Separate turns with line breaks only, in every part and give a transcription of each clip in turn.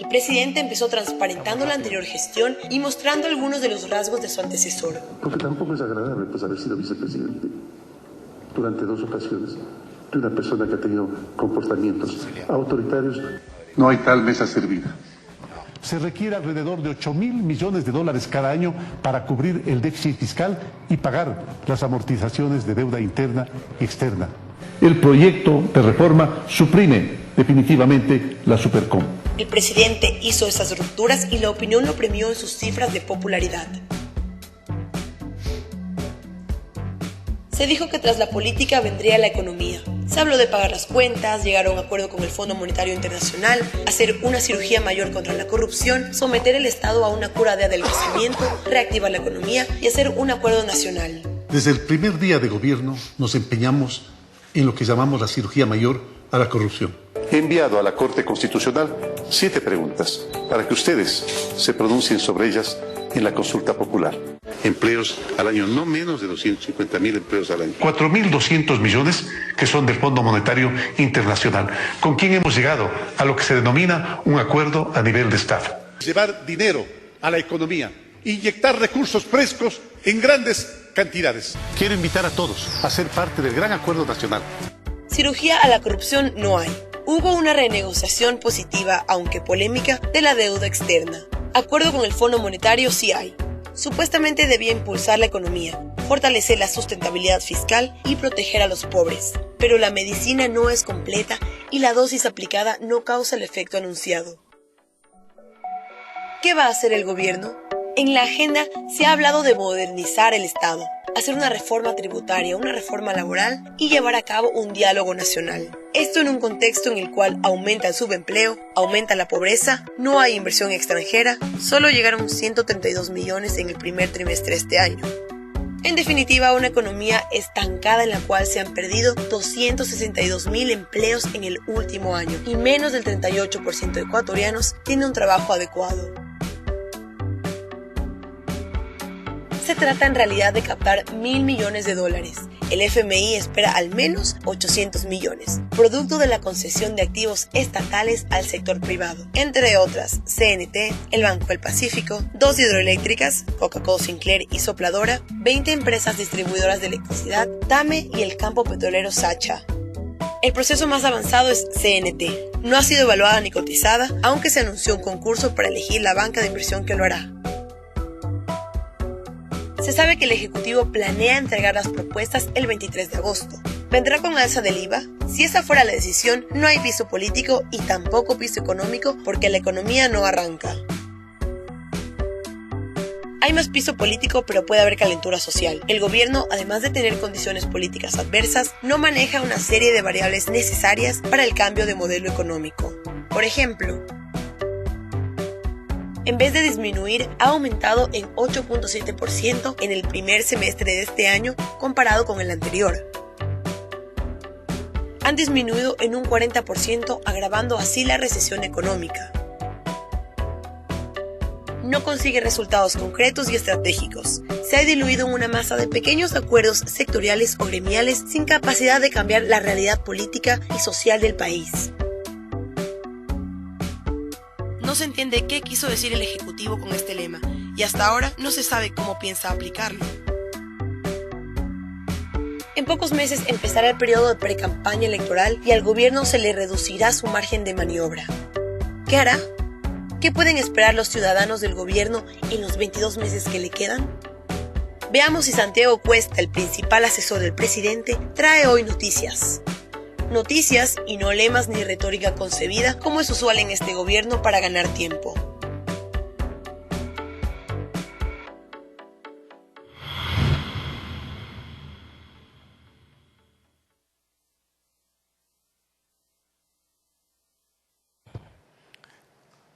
El presidente empezó transparentando la anterior gestión y mostrando algunos de los rasgos de su antecesor.
Porque tampoco es agradable haber sido vicepresidente durante 2 ocasiones de una persona que ha tenido comportamientos autoritarios. No hay tal mesa servida.
Se requiere alrededor de 8.000 millones de dólares cada año para cubrir el déficit fiscal y pagar las amortizaciones de deuda interna y externa. El proyecto de reforma suprime definitivamente la Supercom.
El presidente hizo esas rupturas y la opinión lo premió en sus cifras de popularidad. Se dijo que tras la política vendría la economía. Se habló de pagar las cuentas, llegar a un acuerdo con el Fondo Monetario Internacional, hacer una cirugía mayor contra la corrupción, someter el Estado a una cura de adelgazamiento, reactivar la economía y hacer un acuerdo nacional.
Desde el primer día de gobierno nos empeñamos en lo que llamamos la cirugía mayor a la corrupción.
He enviado a la Corte Constitucional 7 preguntas para que ustedes se pronuncien sobre ellas en la consulta popular. Empleos al año, no menos de 250.000 empleos al año.
4.200 millones que son del Fondo Monetario Internacional, con quien hemos llegado a lo que se denomina un acuerdo a nivel de Estado.
Llevar dinero a la economía, inyectar recursos frescos en grandes cantidades.
Quiero invitar a todos a ser parte del gran acuerdo nacional.
Cirugía a la corrupción no hay. Hubo una renegociación positiva, aunque polémica, de la deuda externa. Acuerdo con el Fondo Monetario sí hay. Supuestamente debía impulsar la economía, fortalecer la sustentabilidad fiscal y proteger a los pobres. Pero la medicina no es completa y la dosis aplicada no causa el efecto anunciado. ¿Qué va a hacer el gobierno? En la agenda se ha hablado de modernizar el Estado, hacer una reforma tributaria, una reforma laboral y llevar a cabo un diálogo nacional. Esto en un contexto en el cual aumenta el subempleo, aumenta la pobreza, no hay inversión extranjera, solo llegaron 132 millones en el primer trimestre de este año. En definitiva, una economía estancada en la cual se han perdido 262.000 empleos en el último año y menos del 38% de ecuatorianos tiene un trabajo adecuado. Se trata en realidad de captar 1.000 millones de dólares. El FMI espera al menos 800 millones, producto de la concesión de activos estatales al sector privado, entre otras CNT, el Banco del Pacífico, 2 hidroeléctricas, Coca-Cola Sinclair y Sopladora, 20 empresas distribuidoras de electricidad, TAME y el campo petrolero Sacha. El proceso más avanzado es CNT. No ha sido evaluada ni cotizada, aunque se anunció un concurso para elegir la banca de inversión que lo hará. Se sabe que el Ejecutivo planea entregar las propuestas el 23 de agosto. ¿Vendrá con alza del IVA? Si esa fuera la decisión, no hay piso político y tampoco piso económico porque la economía no arranca. Hay más piso político, pero puede haber calentura social. El gobierno, además de tener condiciones políticas adversas, no maneja una serie de variables necesarias para el cambio de modelo económico. Por ejemplo, en vez de disminuir, ha aumentado en 8.7% en el primer semestre de este año comparado con el anterior. Han disminuido en un 40%, agravando así la recesión económica. No consigue resultados concretos y estratégicos. Se ha diluido en una masa de pequeños acuerdos sectoriales o gremiales sin capacidad de cambiar la realidad política y social del país. No se entiende qué quiso decir el Ejecutivo con este lema, y hasta ahora no se sabe cómo piensa aplicarlo. En pocos meses empezará el periodo de pre-campaña electoral y al gobierno se le reducirá su margen de maniobra. ¿Qué hará? ¿Qué pueden esperar los ciudadanos del gobierno en los 22 meses que le quedan? Veamos si Santiago Cuesta, el principal asesor del presidente, trae hoy noticias. Noticias y no lemas ni retórica concebida como es usual en este gobierno para ganar tiempo.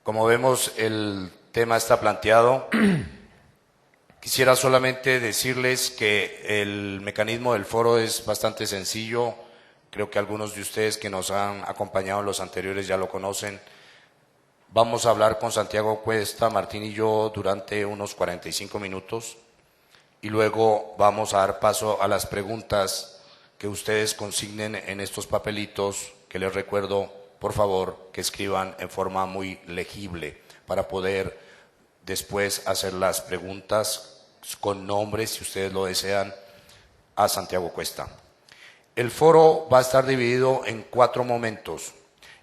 Como vemos, el tema está planteado. Quisiera solamente decirles que el mecanismo del foro es bastante sencillo. Creo que algunos de ustedes que nos han acompañado en los anteriores ya lo conocen. Vamos a hablar con Santiago Cuesta, Martín y yo durante unos 45 minutos y luego vamos a dar paso a las preguntas que ustedes consignen en estos papelitos que les recuerdo por favor, que escriban en forma muy legible para poder después hacer las preguntas con nombres, si ustedes lo desean, a Santiago Cuesta. El foro va a estar dividido en 4 momentos.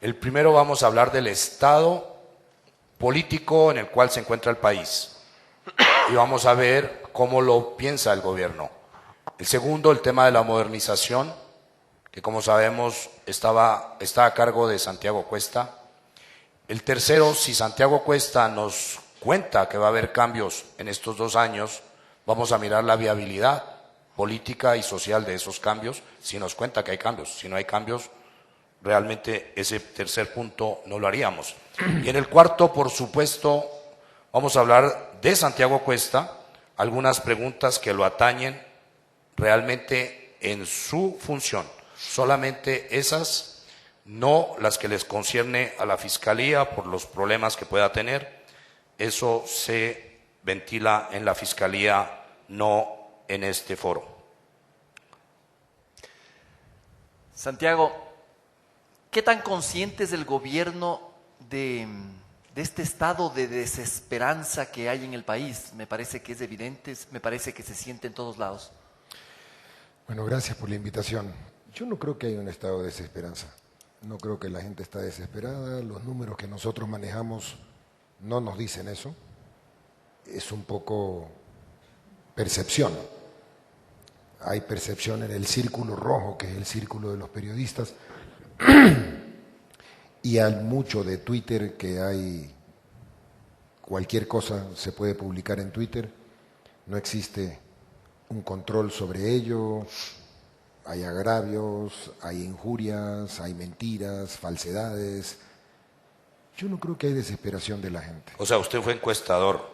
El primero vamos a hablar del estado político en el cual se encuentra el país y vamos a ver cómo lo piensa el gobierno. El segundo, el tema de la modernización, que como sabemos está a cargo de Santiago Cuesta. El tercero, si Santiago Cuesta nos cuenta que va a haber cambios en estos 2 años, vamos a mirar la viabilidad política y social de esos cambios, si nos cuenta que hay cambios. Si no hay cambios, realmente ese tercer punto no lo haríamos. Y en el cuarto, por supuesto, vamos a hablar de Santiago Cuesta, algunas preguntas que lo atañen realmente en su función. Solamente esas, no las que les concierne a la Fiscalía por los problemas que pueda tener. Eso se ventila en la Fiscalía, no en este foro.
Santiago, ¿qué tan consciente es el gobierno de este estado de desesperanza que hay en el país? Me parece que es evidente, me parece que se siente en todos lados.
Bueno, gracias por la invitación. Yo no creo que haya un estado de desesperanza. No creo que la gente está desesperada. Los números que nosotros manejamos no nos dicen eso. Es un poco percepción. Hay percepción en el círculo rojo, que es el círculo de los periodistas, y hay mucho de Twitter, que hay cualquier cosa se puede publicar en Twitter. No existe un control sobre ello. Hay agravios, hay injurias, hay mentiras, falsedades. Yo no creo que hay desesperación de la gente.
O sea, usted fue encuestador.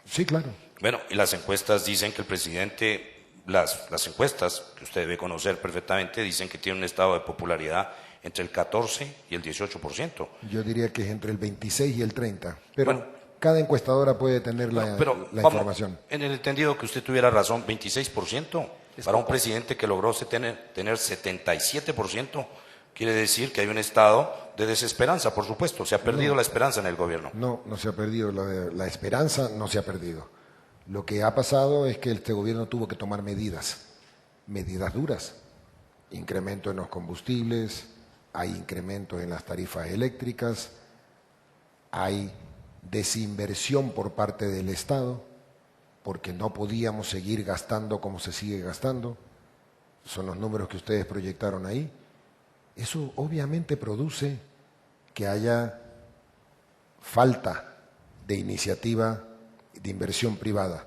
Sí, claro.
Bueno, y las encuestas dicen que el presidente, las encuestas que usted debe conocer perfectamente, dicen que tiene un estado de popularidad entre el 14 y el 18%.
Yo diría que es entre el 26 y el 30, pero
bueno,
cada encuestadora puede tener la información.
En el entendido que usted tuviera razón, 26%, para un presidente que logró tener 77%, quiere decir que hay un estado de desesperanza, por supuesto. Se ha perdido la esperanza en el gobierno.
No, no se ha perdido la esperanza, no se ha perdido. Lo que ha pasado es que este gobierno tuvo que tomar medidas duras. Incremento en los combustibles, hay incrementos en las tarifas eléctricas, hay desinversión por parte del Estado, porque no podíamos seguir gastando como se sigue gastando. Son los números que ustedes proyectaron ahí. Eso obviamente produce que haya falta de iniciativa de inversión privada,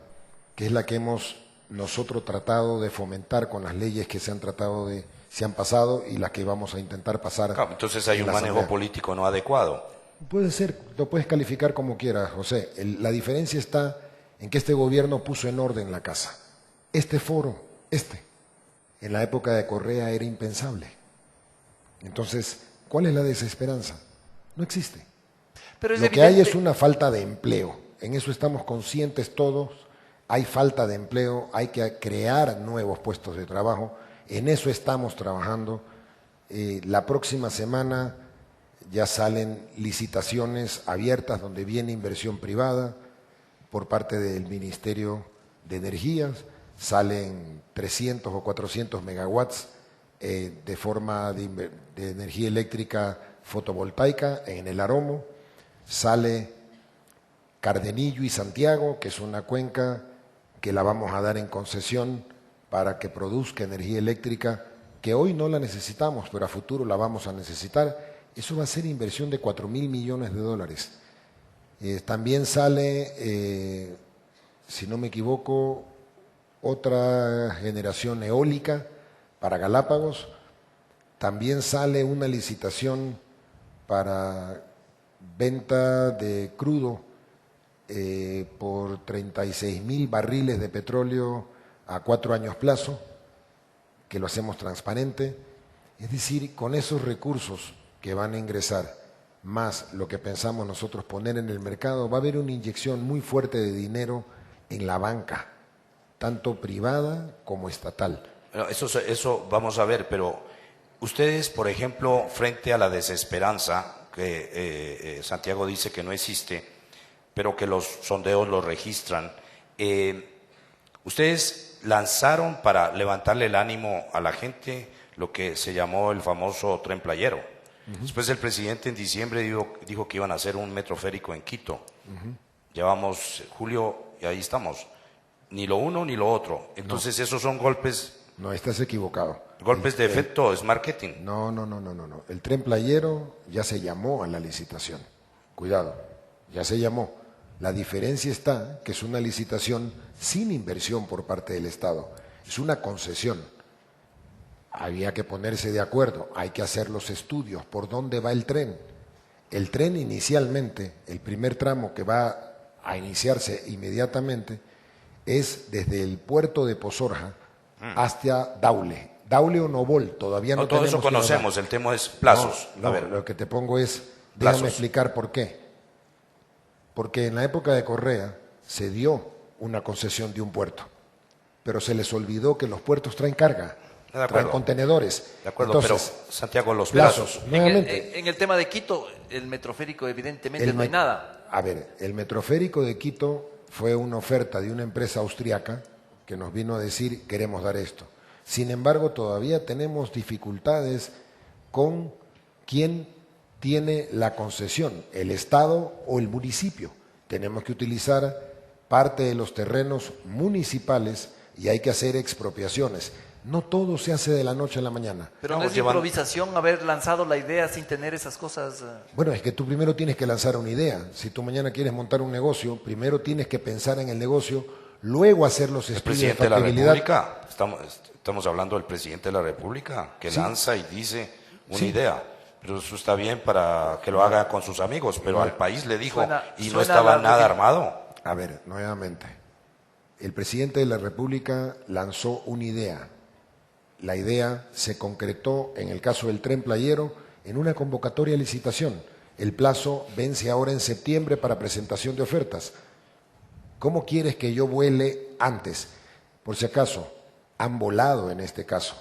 que es la que hemos nosotros tratado de fomentar con las leyes que se han pasado y las que vamos a intentar pasar.
Claro, entonces hay un manejo político no adecuado.
Puede ser, lo puedes calificar como quieras, José. La diferencia está en que este gobierno puso en orden la casa. Este foro, en la época de Correa era impensable. Entonces, ¿cuál es la desesperanza? No existe.
Pero
lo que hay es una falta de empleo. En eso estamos conscientes todos. Hay falta de empleo, hay que crear nuevos puestos de trabajo. En eso estamos trabajando. La próxima semana ya salen licitaciones abiertas donde viene inversión privada por parte del Ministerio de Energías. Salen 300 o 400 megawatts de forma de energía eléctrica fotovoltaica en el Aromo. Sale Cardenillo y Santiago, que es una cuenca que la vamos a dar en concesión para que produzca energía eléctrica, que hoy no la necesitamos, pero a futuro la vamos a necesitar. Eso va a ser inversión de 4.000 millones de dólares. También sale, si no me equivoco, otra generación eólica para Galápagos. También sale una licitación para venta de crudo por 36.000 barriles de petróleo a 4 años plazo, que lo hacemos transparente. Es decir, con esos recursos que van a ingresar, más lo que pensamos nosotros poner en el mercado, va a haber una inyección muy fuerte de dinero en la banca, tanto privada como estatal.
Bueno, eso vamos a ver, pero Ustedes, por ejemplo, frente a la desesperanza, que Santiago dice que no existe, pero que los sondeos lo registran, ustedes lanzaron para levantarle el ánimo a la gente lo que se llamó el famoso tren playero. Después el presidente en diciembre dijo que iban a hacer un metroférico en Quito. Llevamos julio y ahí estamos. Ni lo uno ni lo otro. Entonces esos son golpes...
No, estás equivocado.
Golpes de efecto, es marketing.
No. El tren playero ya se llamó a la licitación. Cuidado, ya se llamó. La diferencia está que es una licitación sin inversión por parte del Estado. Es una concesión. Había que ponerse de acuerdo, hay que hacer los estudios por dónde va el tren. El tren inicialmente, el primer tramo que va a iniciarse inmediatamente, es desde el puerto de Pozorja hasta Daule. Daule o Novol, todavía no
todo
tenemos
eso conocemos, el tema es plazos.
No,
a ver.
lo que te pongo es, déjame
Plazos.
explicar por qué. Porque en la época de Correa se dio una concesión de un puerto, pero se les olvidó que los puertos traen carga, traen contenedores.
De acuerdo,
entonces,
pero Santiago, los
plazos.
plazos.
Nuevamente,
En el tema de Quito, el metroférico evidentemente no hay nada.
A ver, el metroférico de Quito fue una oferta de una empresa austriaca que nos vino a decir queremos dar esto. Sin embargo, todavía tenemos dificultades con quién tiene la concesión, el Estado o el municipio. Tenemos que utilizar parte de los terrenos municipales y hay que hacer expropiaciones. No todo se hace de la noche a la mañana.
Pero no es improvisación haber lanzado la idea sin tener esas cosas.
Bueno, es que tú primero tienes que lanzar una idea. Si tú mañana quieres montar un negocio, primero tienes que pensar en el negocio, luego hacer los
El
estudios de
presidente de la
factibilidad.
República, estamos hablando del presidente de la República, que
Sí.
lanza y dice una
Sí.
idea. Pero eso está bien para que lo haga con sus amigos, pero al país le dijo, y no
suena
estaba
la-
nada armado.
A ver, nuevamente. El presidente de la República lanzó una idea. La idea se concretó, en el caso del tren playero, en una convocatoria a licitación. El plazo vence ahora en septiembre para presentación de ofertas. ¿Cómo quieres que yo vuele antes? Por si acaso, han volado en este caso.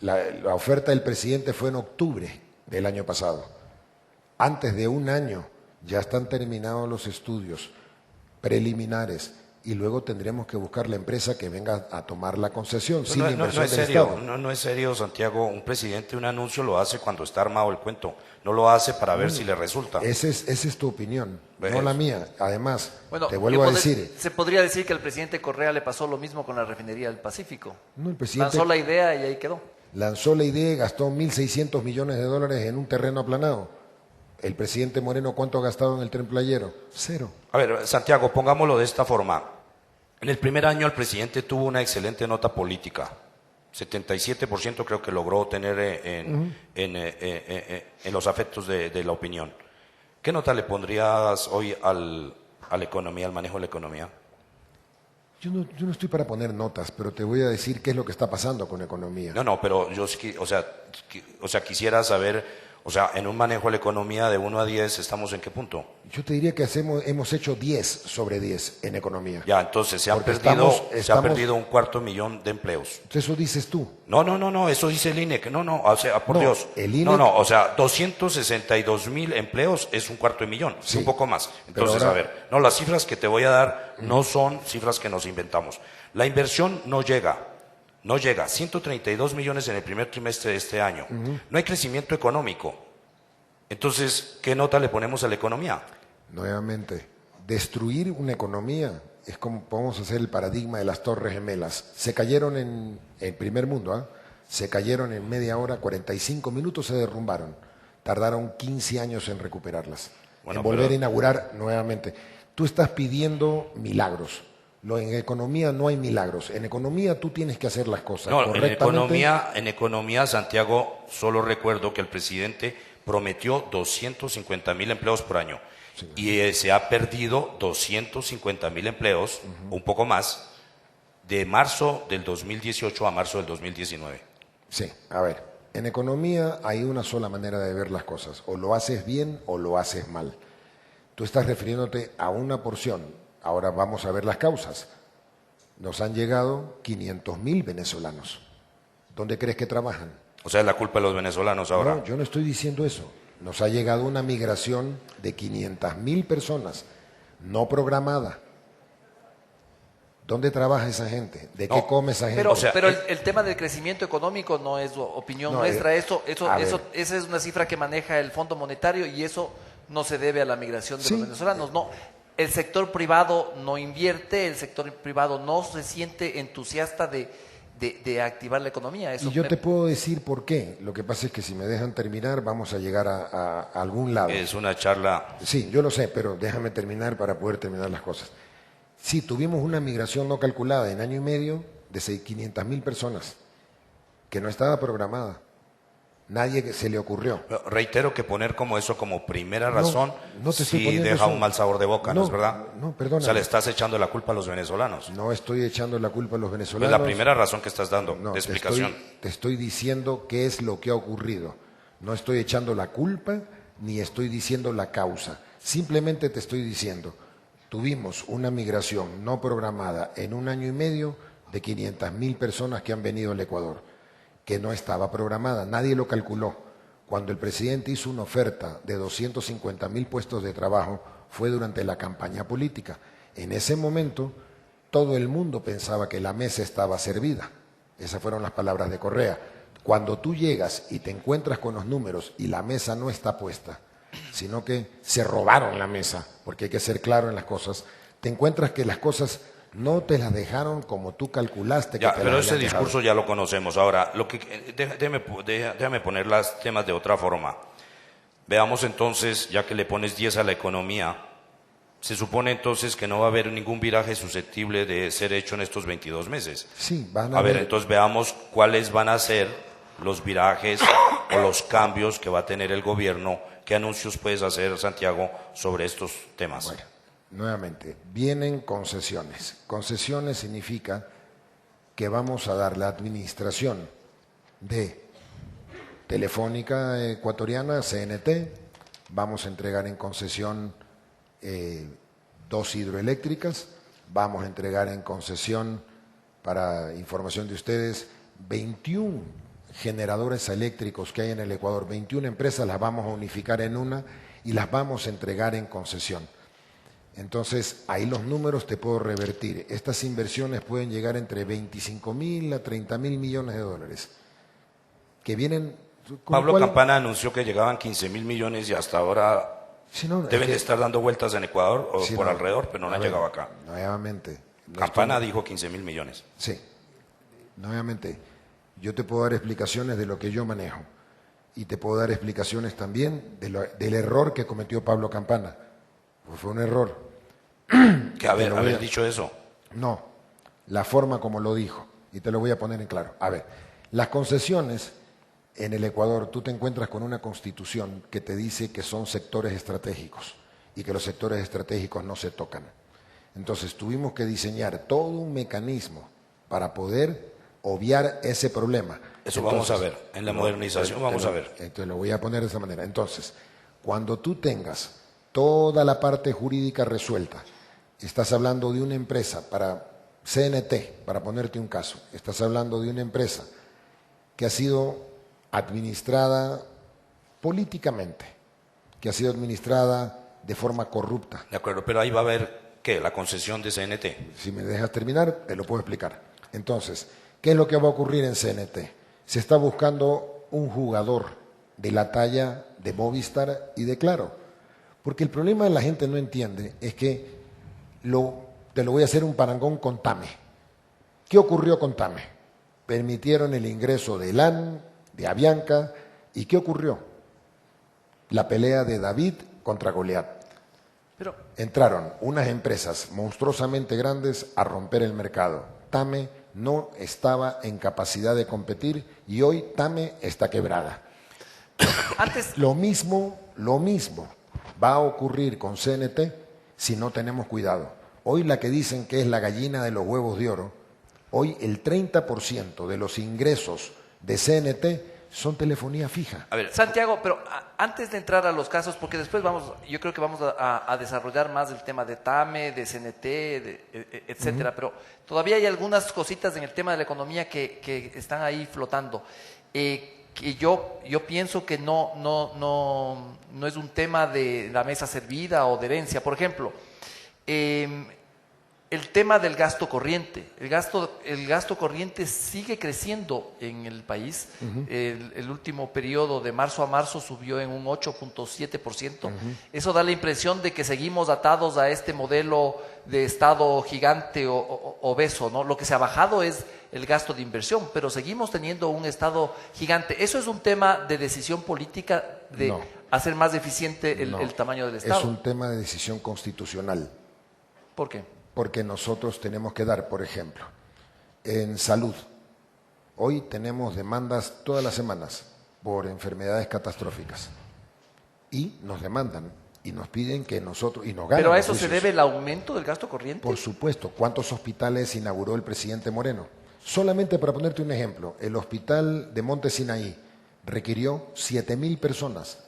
La oferta del presidente fue en octubre del año pasado. Antes de un año ya están terminados los estudios preliminares y luego tendremos que buscar la empresa que venga a tomar la concesión sin la inversión
es
del
serio,
Estado.
no es serio, Santiago. Un presidente un anuncio lo hace cuando está armado el cuento. No lo hace para ver si le resulta.
Esa es tu opinión,
¿Ves?
no la mía. Además,
Bueno,
te vuelvo a decir,
se podría decir que al presidente Correa le pasó lo mismo con la refinería del Pacífico.
no, el presidente
Lanzó la idea y ahí quedó.
lanzó la idea y gastó 1.600 millones de dólares en un terreno aplanado. El presidente Moreno, ¿cuánto ha gastado en el tren playero? 0.
A ver, Santiago, pongámoslo de esta forma. En el primer año el presidente tuvo una excelente nota política. 77% creo que logró tener en los afectos de la opinión. ¿Qué nota le pondrías hoy a la economía, al manejo de la economía?
Yo no estoy para poner notas, pero te voy a decir qué es lo que está pasando con la economía.
No, pero yo, o sea, quisiera saber, o sea, en un manejo de la economía de 1 a 10, ¿estamos en qué punto?
Yo te diría que hemos hecho 10 sobre 10 en economía.
Ya, entonces se ha
Porque
perdido
estamos-
250,000 de empleos.
Eso dices tú.
No, eso dice el INEC. No, o sea, por
No,
Dios.
el INEC
o sea, 262,000 empleos es 250,000,
Sí,
un poco más.
pero
Entonces,
ahora-
a ver, no, las cifras que te voy a dar no son cifras que nos inventamos. La inversión no llega, 132 millones en el primer trimestre de este año. No hay crecimiento económico. Entonces, ¿qué nota le ponemos a la economía?
Nuevamente, destruir una economía es como podemos hacer el paradigma de las Torres Gemelas. Se cayeron en el primer mundo, ¿ah? Se cayeron en media hora, 45 minutos se derrumbaron. Tardaron 15 años en recuperarlas,
Bueno,
en volver
pero-
a inaugurar nuevamente. Tú estás pidiendo milagros. En economía no hay milagros. En economía tú tienes que hacer las cosas
No,
correctamente.
en economía, Santiago, solo recuerdo que el presidente prometió 250,000 empleos por año y se ha perdido 250,000 empleos, un poco más, de marzo del 2018 a marzo del 2019.
Sí, a ver, en economía hay una sola manera de ver las cosas, o lo haces bien o lo haces mal. Tú estás refiriéndote a una porción, ahora vamos a ver las causas. Nos han llegado 500,000 venezolanos. ¿Dónde crees que trabajan?
O sea, es la culpa de los venezolanos ahora.
No, yo no estoy diciendo eso. Nos ha llegado una migración de 500.000 personas no programada. ¿Dónde trabaja esa gente? ¿De qué come esa gente?
Pero, pero el tema del crecimiento económico no es opinión nuestra. Esa es una cifra que maneja el Fondo Monetario y eso no se debe a la migración de los venezolanos. No, el sector privado no invierte, el sector privado no se siente entusiasta de activar la economía. Eso
y yo te puedo decir por qué. Lo que pasa es que si me dejan terminar vamos a llegar a algún lado.
Es una charla.
Sí, yo lo sé, pero déjame terminar para poder terminar las cosas. Sí, tuvimos una migración no calculada en año y medio de 500.000 personas, que no estaba programada. Nadie se le ocurrió.
Pero reitero que poner como eso como primera razón
no te estoy
sí
poniendo
deja
eso.
un mal sabor de boca, ¿no es verdad?
No, perdóname.
O sea, le estás echando la culpa a los venezolanos.
No estoy echando la culpa a los
Es
venezolanos.
la primera razón que estás dando
No,
de explicación.
te estoy diciendo qué es lo que ha ocurrido. No estoy echando la culpa ni estoy diciendo la causa. Simplemente te estoy diciendo, tuvimos una migración no programada en un año y medio de 500.000 personas que han venido al Ecuador, que no estaba programada, nadie lo calculó. Cuando el presidente hizo una oferta de 250.000 puestos de trabajo, fue durante la campaña política. En ese momento, todo el mundo pensaba que la mesa estaba servida. Esas fueron las palabras de Correa. Cuando tú llegas y te encuentras con los números y la mesa no está puesta, sino que se robaron la mesa, porque hay que ser claro en las cosas, te encuentras que las cosas no te las dejaron como tú calculaste que
Ya,
te
pero
las
ese
habían
discurso
dejado.
ya lo conocemos. Ahora, déjame poner los temas de otra forma. Veamos entonces, ya que le pones 10 a la economía, se supone entonces que no va a haber ningún viraje susceptible de ser hecho en estos 22 meses.
Sí, van
A ver, entonces veamos cuáles van a ser los virajes o los cambios que va a tener el gobierno. ¿Qué anuncios puedes hacer, Santiago, sobre estos temas?
Bueno, nuevamente, vienen concesiones. Concesiones significa que vamos a dar la administración de Telefónica Ecuatoriana, CNT, vamos a entregar en concesión 2 hidroeléctricas, vamos a entregar en concesión, para información de ustedes, 21 generadores eléctricos que hay en el Ecuador, 21 empresas, las vamos a unificar en una y las vamos a entregar en concesión. Entonces, ahí los números te puedo revertir. Estas inversiones pueden llegar entre 25.000 a 30.000 millones de dólares, que vienen...
Pablo Campana anunció que llegaban 15.000 millones y hasta ahora deben de estar dando vueltas en Ecuador o por alrededor, pero no han llegado acá.
Nuevamente.
Campana dijo 15.000 millones.
Sí. Nuevamente, yo te puedo dar explicaciones de lo que yo manejo y te puedo dar explicaciones también del error que cometió Pablo Campana. Pues fue un error.
Que haber dicho eso.
No, la forma como lo dijo. Y te lo voy a poner en claro. A ver, las concesiones en el Ecuador, tú te encuentras con una constitución que te dice que son sectores estratégicos y que los sectores estratégicos no se tocan. Entonces tuvimos que diseñar todo un mecanismo para poder obviar ese problema.
Eso vamos a ver, en la modernización vamos a ver.
Entonces lo voy a poner de esa manera. Entonces, cuando tú tengas toda la parte jurídica resuelta, estás hablando de una empresa para CNT, para ponerte un caso, estás hablando de una empresa que ha sido administrada políticamente, que ha sido administrada de forma corrupta.
De acuerdo, pero ahí va a haber, ¿qué? La concesión de CNT.
Si me dejas terminar, te lo puedo explicar. Entonces, ¿qué es lo que va a ocurrir en CNT? Se está buscando un jugador de la talla de Movistar y de Claro. Porque el problema de la gente no entiende es que te lo voy a hacer un parangón con Tame. ¿Qué ocurrió con Tame? Permitieron el ingreso de LAN, de Avianca, ¿y qué ocurrió? La pelea de David contra Goliat.
Pero
entraron unas empresas monstruosamente grandes a romper el mercado. Tame no estaba en capacidad de competir y hoy Tame está quebrada.
antes,
Lo mismo va a ocurrir con CNT si no tenemos cuidado. Hoy la que dicen que es la gallina de los huevos de oro, hoy el 30% de los ingresos de CNT son telefonía fija.
A ver,
Santiago, pero antes de entrar a los casos, porque después yo creo que vamos a desarrollar más el tema de TAME, de CNT, etcétera, pero todavía hay algunas cositas en el tema de la economía que están ahí flotando. que yo pienso que no es un tema de la mesa servida o de herencia. Por ejemplo, el tema del gasto corriente. El gasto corriente sigue creciendo en el país. El último periodo de marzo a marzo subió en un 8.7%. Eso da la impresión de que seguimos atados a este modelo de Estado gigante o obeso, ¿no? Lo que se ha bajado es el gasto de inversión, pero seguimos teniendo un Estado gigante. ¿Eso es un tema de decisión política de hacer más eficiente el tamaño del Estado?
Es un tema de decisión constitucional.
¿Por qué?
Porque nosotros tenemos que dar, por ejemplo, en salud. Hoy tenemos demandas todas las semanas por enfermedades catastróficas. Y nos demandan y nos piden que nosotros, y nos ganan.
¿Pero a eso se debe el aumento del gasto corriente?
Por supuesto. ¿Cuántos hospitales inauguró el presidente Moreno? Solamente para ponerte un ejemplo, el hospital de Monte Sinaí requirió 7.000 personas.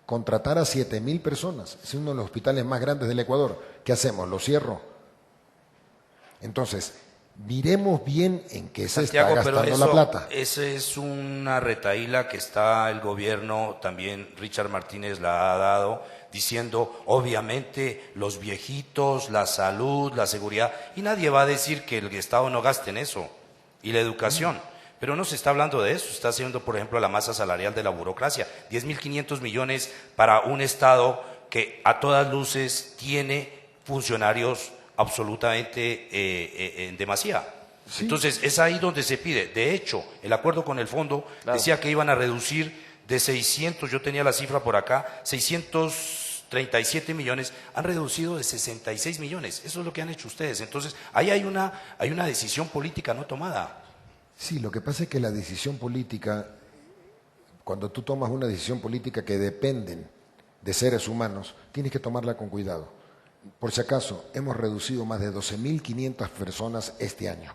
Contratar a 7.000 personas. Es uno de los hospitales más grandes del Ecuador. ¿Qué hacemos? ¿Lo cierro? Entonces, miremos bien en qué se está gastando la plata.
Esa es una retahíla que está el gobierno, también Richard Martínez la ha dado, diciendo, obviamente, los viejitos, la salud, la seguridad, y nadie va a decir que el Estado no gaste en eso, y la educación. Pero no se está hablando de eso, se está haciendo, por ejemplo, la masa salarial de la burocracia. 10.500 millones para un Estado que a todas luces tiene funcionarios absolutamente en demasía. Sí. Entonces, es ahí donde se pide. De hecho, el acuerdo con el fondo decía que iban a reducir de 600, yo tenía la cifra por acá, 637 millones, han reducido de 66 millones. Eso es lo que han hecho ustedes. Entonces, ahí hay una decisión política no tomada.
Sí, lo que pasa es que la decisión política, cuando tú tomas una decisión política que dependen de seres humanos, tienes que tomarla con cuidado. Por si acaso, hemos reducido más de 12.500 personas este año.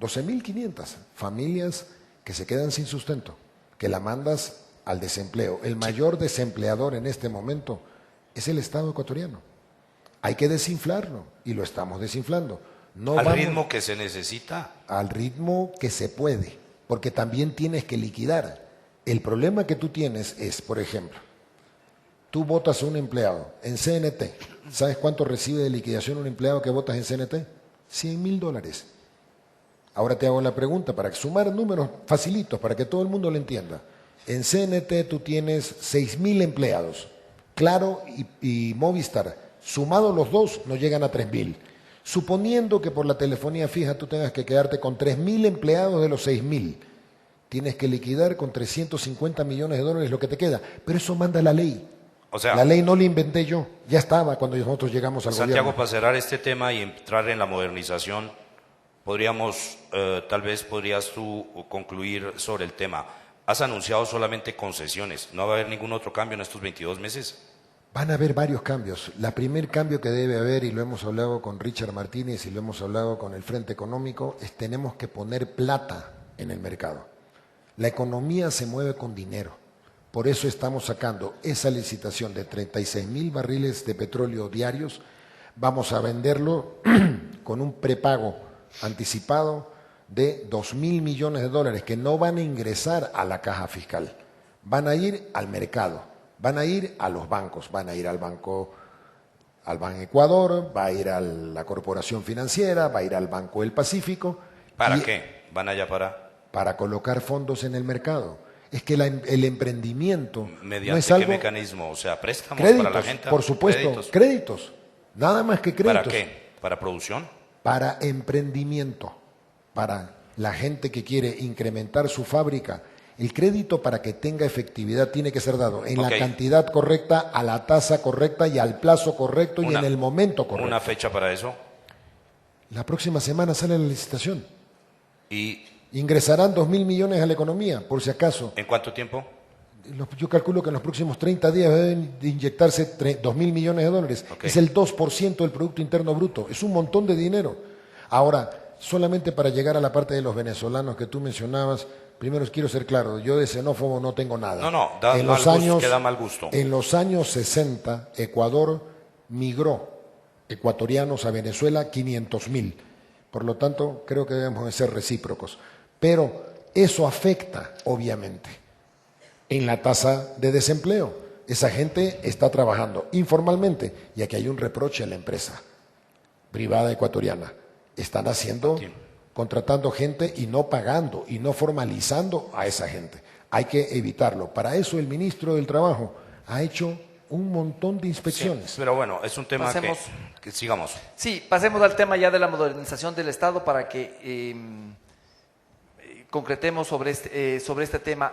12.500 familias que se quedan sin sustento, que la mandas al desempleo. El mayor desempleador en este momento es el Estado ecuatoriano. Hay que desinflarlo y lo estamos desinflando. No
¿Al ritmo que se necesita?
Al ritmo que se puede, porque también tienes que liquidar. El problema que tú tienes es, por ejemplo, tú votas a un empleado en CNT. ¿Sabes cuánto recibe de liquidación un empleado que votas en CNT? $100.000. Ahora te hago la pregunta para sumar números facilitos, para que todo el mundo lo entienda. En CNT tú tienes 6.000 empleados. Claro y Movistar, sumados los dos, no llegan a 3.000. Suponiendo que por la telefonía fija tú tengas que quedarte con 3.000 empleados de los 6.000, tienes que liquidar con $350 millones lo que te queda. Pero eso manda la ley.
O sea,
la ley no la inventé yo, ya estaba cuando nosotros llegamos al
Santiago,
gobierno.
para cerrar este tema y entrar en la modernización, tal vez podrías tú concluir sobre el tema. Has anunciado solamente concesiones, ¿no va a haber ningún otro cambio en estos 22 meses?
Van a haber varios cambios. El primer cambio que debe haber, y lo hemos hablado con Richard Martínez y lo hemos hablado con el Frente Económico, es tenemos que poner plata en el mercado. La economía se mueve con dinero. Por eso estamos sacando esa licitación de 36.000 barriles de petróleo diarios. Vamos a venderlo con un prepago anticipado de $2.000 millones que no van a ingresar a la caja fiscal. Van a ir al mercado, van a ir a los bancos, van a ir al Banco Ecuador, va a ir a la Corporación Financiera, va a ir al Banco del Pacífico.
¿Para qué? ¿Van allá para?
Para colocar fondos en el mercado. Es que el emprendimiento
¿mediante
no es algo...
qué mecanismo? O sea, préstamos
créditos,
para la gente.
Por supuesto, créditos. Nada más que créditos.
¿Para qué? ¿Para producción?
Para emprendimiento, para la gente que quiere incrementar su fábrica. El crédito, para que tenga efectividad, tiene que ser dado en la cantidad correcta, a la tasa correcta y al plazo correcto y en el momento correcto.
¿Una fecha para eso?
La próxima semana sale la licitación.
¿Y
ingresarán 2.000 millones a la economía, por si acaso?
¿En cuánto tiempo?
Yo calculo que en los próximos 30 días deben de inyectarse $2.000 millones. Es el 2% del Producto Interno Bruto. Es un montón de dinero. Ahora, solamente para llegar a la parte de los venezolanos que tú mencionabas, primero quiero ser claro, yo de xenófobo no tengo nada.
Queda mal gusto.
En los años 60, Ecuador migró ecuatorianos a Venezuela 500.000. Por lo tanto, creo que debemos de ser recíprocos. Pero eso afecta, obviamente. en la tasa de desempleo. Esa gente está trabajando informalmente, y aquí hay un reproche a la empresa privada ecuatoriana. Están contratando gente y no pagando y no formalizando a esa gente. Hay que evitarlo. Para eso el ministro del Trabajo ha hecho un montón de inspecciones.
Sí, pero bueno, es un tema que sigamos.
Sí, pasemos al tema ya de la modernización del Estado para que concretemos sobre este tema.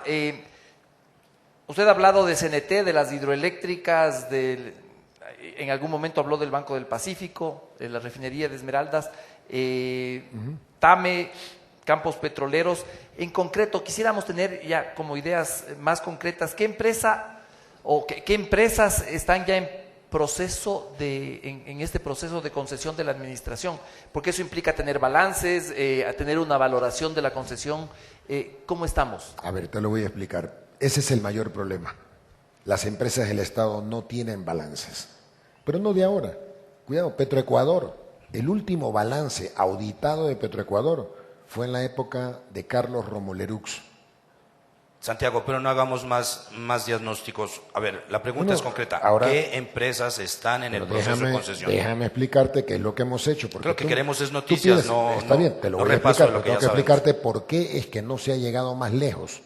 Usted ha hablado de CNT, de las hidroeléctricas, en algún momento habló del Banco del Pacífico, de la refinería de Esmeraldas, TAME, campos petroleros. En concreto, quisiéramos tener ya como ideas más concretas, ¿qué empresa o qué empresas están ya en este proceso de concesión de la administración? Porque eso implica tener balances, tener una valoración de la concesión. ¿Cómo estamos?
A ver, te lo voy a explicar. Ese es el mayor problema. Las empresas del Estado no tienen balances. Pero no de ahora. Cuidado, Petroecuador. El último balance auditado de Petroecuador fue en la época de Carlos Romolerux.
Santiago, pero no hagamos más diagnósticos. A ver, la pregunta es concreta.
Ahora,
¿qué empresas están en el proceso de concesión?
Déjame explicarte qué es lo que hemos hecho. Porque
lo que queremos es noticias,
está bien, te lo voy a explicar, pero tengo que explicarte por qué es que no se ha llegado más lejos.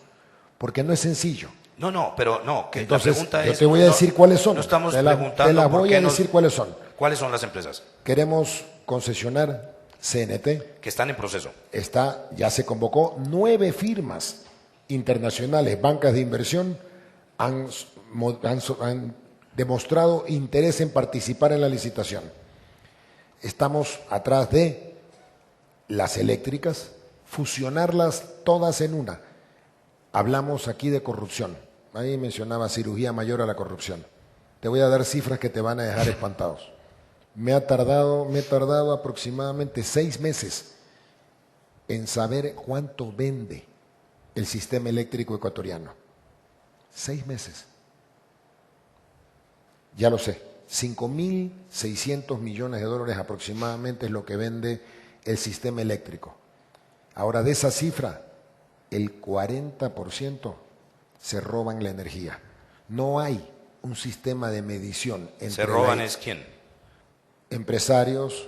Porque no es sencillo.
Entonces, la pregunta es...
Yo te voy a decir cuáles son.
No estamos
te
preguntando
las voy a decir cuáles son.
¿Cuáles son las empresas?
Queremos concesionar CNT.
Que están en proceso.
Ya se convocó 9 firmas internacionales, bancas de inversión, han demostrado interés en participar en la licitación. Estamos atrás de las eléctricas, fusionarlas todas en una. Hablamos aquí de corrupción. Ahí mencionaba cirugía mayor a la corrupción. Te voy a dar cifras que te van a dejar espantados. Me he tardado aproximadamente 6 meses en saber cuánto vende el sistema eléctrico ecuatoriano. 6 meses. Ya lo sé. 5.600 millones de dólares aproximadamente es lo que vende el sistema eléctrico. Ahora, de esa cifra, el 40% se roban la energía. No hay un sistema de medición.
¿Se roban es quién?
Empresarios,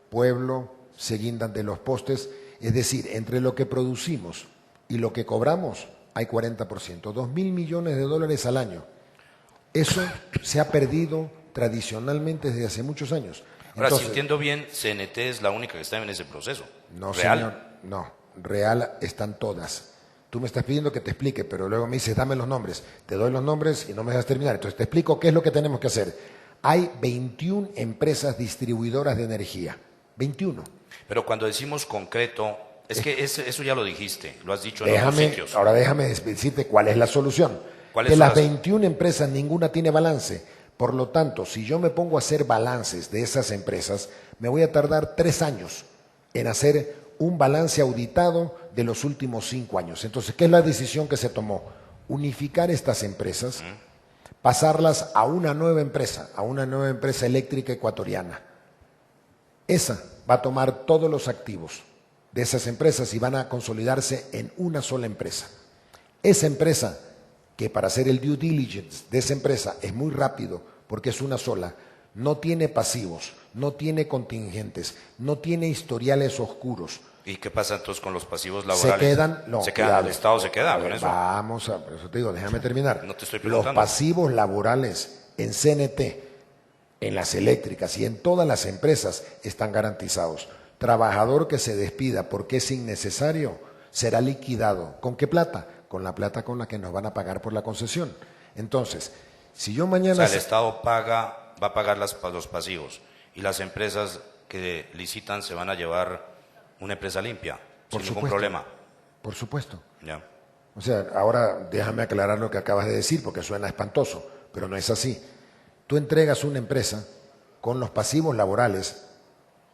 pueblo, se guindan de los postes. Es decir, entre lo que producimos y lo que cobramos hay 40%. 2.000 millones de dólares al año. Eso se ha perdido tradicionalmente desde hace muchos años.
Ahora, si entiendo bien, CNT es la única que está en ese proceso.
No,
¿Real?
señor, no. Real están todas. Tú me estás pidiendo que te explique, pero luego me dices, dame los nombres. Te doy los nombres y no me dejas terminar. Entonces te explico qué es lo que tenemos que hacer. Hay 21 empresas distribuidoras de energía. 21.
Pero cuando decimos concreto, es que eso ya lo dijiste, lo has dicho en otros sitios.
Ahora déjame decirte cuál es la solución. De las 21 empresas, ninguna tiene balance. Por lo tanto, si yo me pongo a hacer balances de esas empresas, me voy a tardar 3 años en hacer un balance auditado de los últimos 5 años. Entonces, ¿qué es la decisión que se tomó? Unificar estas empresas, pasarlas a una nueva empresa eléctrica ecuatoriana. Esa va a tomar todos los activos de esas empresas y van a consolidarse en una sola empresa. Esa empresa, que para hacer el due diligence de esa empresa es muy rápido porque es una sola, no tiene pasivos, no tiene contingentes, no tiene historiales oscuros.
¿Y qué pasa entonces con los pasivos laborales? El Estado se queda con eso.
Vamos a, por eso te digo, déjame terminar.
No te estoy preguntando.
Los pasivos laborales en CNT, en las eléctricas y en todas las empresas están garantizados. Trabajador que se despida porque es innecesario será liquidado. ¿Con qué plata? Con la plata con la que nos van a pagar por la concesión. Entonces, si yo mañana...
O sea, el Estado va a pagar los pasivos y las empresas que licitan se van a llevar una empresa limpia, sin ningún problema.
Por supuesto.
Ya.
O sea, ahora déjame aclarar lo que acabas de decir porque suena espantoso, pero no es así. Tú entregas una empresa con los pasivos laborales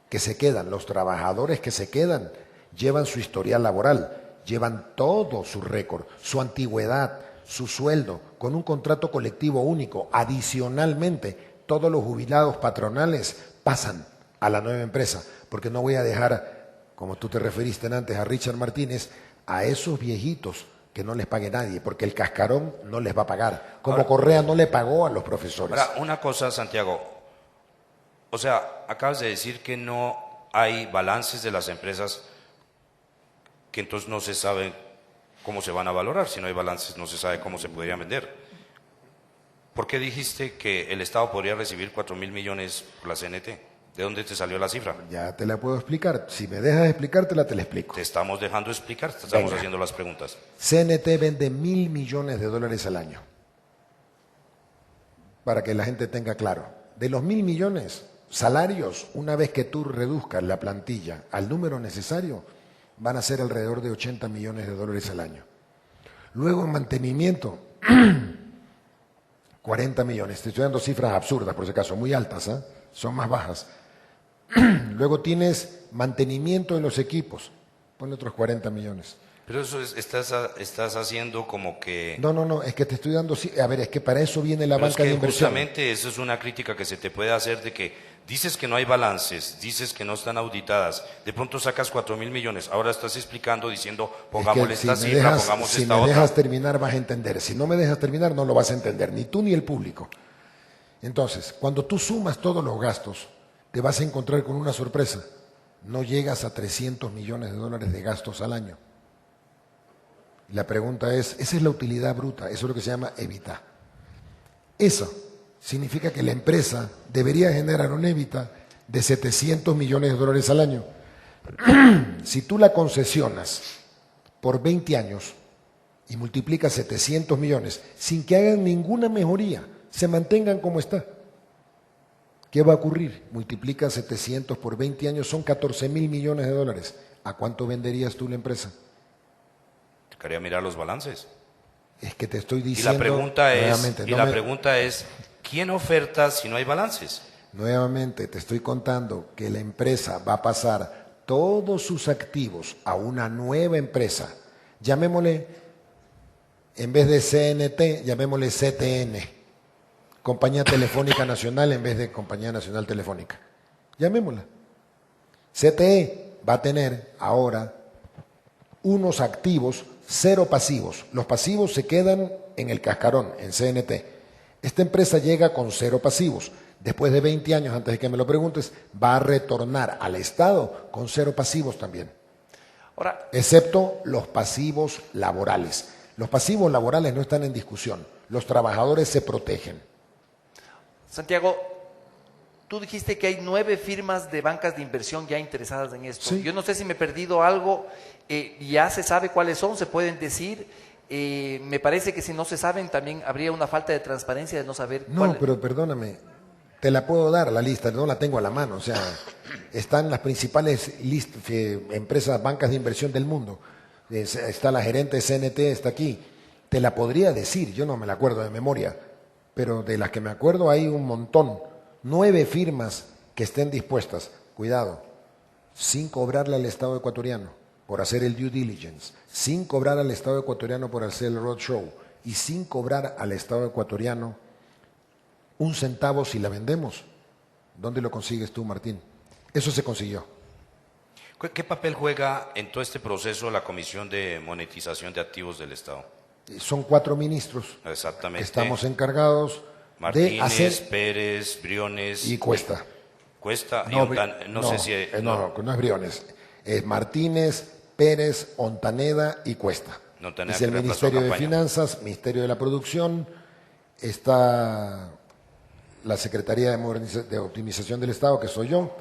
que se quedan, los trabajadores que se quedan llevan su historial laboral, llevan todo su récord, su antigüedad, su sueldo, con un contrato colectivo único. Adicionalmente, todos los jubilados patronales pasan a la nueva empresa, porque no voy a dejar, como tú te referiste antes a Richard Martínez, a esos viejitos que no les pague nadie, porque el cascarón no les va a pagar, como
Ahora,
Correa no le pagó a los profesores.
Ahora, una cosa, Santiago, o sea, acabas de decir que no hay balances de las empresas, que entonces no se sabe cómo se van a valorar. Si no hay balances, no se sabe cómo se podrían vender. ¿Por qué dijiste que el Estado podría recibir 4.000 millones por la CNT? ¿De dónde te salió la cifra?
Ya te la puedo explicar. Si me dejas explicártela, te la explico.
Te estamos dejando explicar, te estamos
Venga.
haciendo las preguntas.
CNT vende 1.000 millones de dólares al año. Para que la gente tenga claro. De los 1.000 millones, salarios, una vez que tú reduzcas la plantilla al número necesario, van a ser alrededor de 80 millones de dólares al año. Luego en mantenimiento, 40 millones. Te estoy dando cifras absurdas, por si acaso, muy altas, ¿eh? Son más bajas. Luego tienes mantenimiento de los equipos, ponle otros 40 millones.
Pero eso estás haciendo como que...
No, es que te estoy dando... A ver, es que para eso viene la
Pero
banca
es que
de inversión.
justamente eso es una crítica que se te puede hacer de que dices que no hay balances, dices que no están auditadas, de pronto sacas 4.000 millones, ahora estás explicando diciendo pongámosle
Es que
esta cifra, pongamos
si
esta
me
otra.
dejas terminar vas a entender. Si no me dejas terminar no lo vas a entender, ni tú ni el público. Entonces, cuando tú sumas todos los gastos, te vas a encontrar con una sorpresa. No llegas a 300 millones de dólares de gastos al año. Y la pregunta es, esa es la utilidad bruta, eso es lo que se llama EBITDA. Eso significa que la empresa debería generar un EBITDA de 700 millones de dólares al año. Si tú la concesionas por 20 años y multiplicas 700 millones sin que hagan ninguna mejoría, se mantengan como está, ¿qué va a ocurrir? Multiplica 700 por 20 años, son 14.000 millones de dólares. ¿A cuánto venderías tú la empresa?
Quería mirar los balances.
Es que te estoy
Y
diciendo...
la pregunta
nuevamente,
es, ¿quién oferta si no hay balances?
Nuevamente te estoy contando que la empresa va a pasar todos sus activos a una nueva empresa. Llamémosle, en vez de CNT, llamémosle CTN. Compañía Telefónica Nacional en vez de Compañía Nacional Telefónica. Llamémosla. CTE va a tener ahora unos activos, 0 pasivos. Los pasivos se quedan en el cascarón, en CNT. Esta empresa llega con 0 pasivos. Después de 20 años, antes de que me lo preguntes, va a retornar al Estado con 0 pasivos también.
Ahora,
Excepto los pasivos laborales. Los pasivos laborales no están en discusión. Los trabajadores se protegen.
Santiago, tú dijiste que hay 9 firmas de bancas de inversión ya interesadas en esto.
Sí.
Yo no sé si me he perdido algo, ya se sabe cuáles son, se pueden decir. Me parece que si no se saben también habría una falta de transparencia de no saber
No, pero perdóname, te la puedo dar la lista, no la tengo a la mano. O sea, están las principales empresas, bancas de inversión del mundo. Está la gerente de CNT, está aquí. Te la podría decir, yo no me la acuerdo de memoria, pero de las que me acuerdo hay un montón. 9 firmas que estén dispuestas, cuidado, sin cobrarle al Estado ecuatoriano por hacer el due diligence, sin cobrar al Estado ecuatoriano por hacer el roadshow y sin cobrar al Estado ecuatoriano un centavo si la vendemos. ¿Dónde lo consigues tú, Martín? Eso se consiguió.
¿Qué papel juega en todo este proceso la Comisión de Monetización de Activos del Estado?
Son 4 ministros
Exactamente.
que estamos encargados
Martínez,
de hacer...
Pérez, Briones.
Y Cuesta.
Cuesta y no sé si...
no es Briones. Es Martínez, Pérez, Ontaneda y Cuesta.
Ontaneda,
Es el
que reemplazó a
Ministerio de
Campaña.
Finanzas, Ministerio de la Producción, está la Secretaría de Optimización del Estado, que soy yo,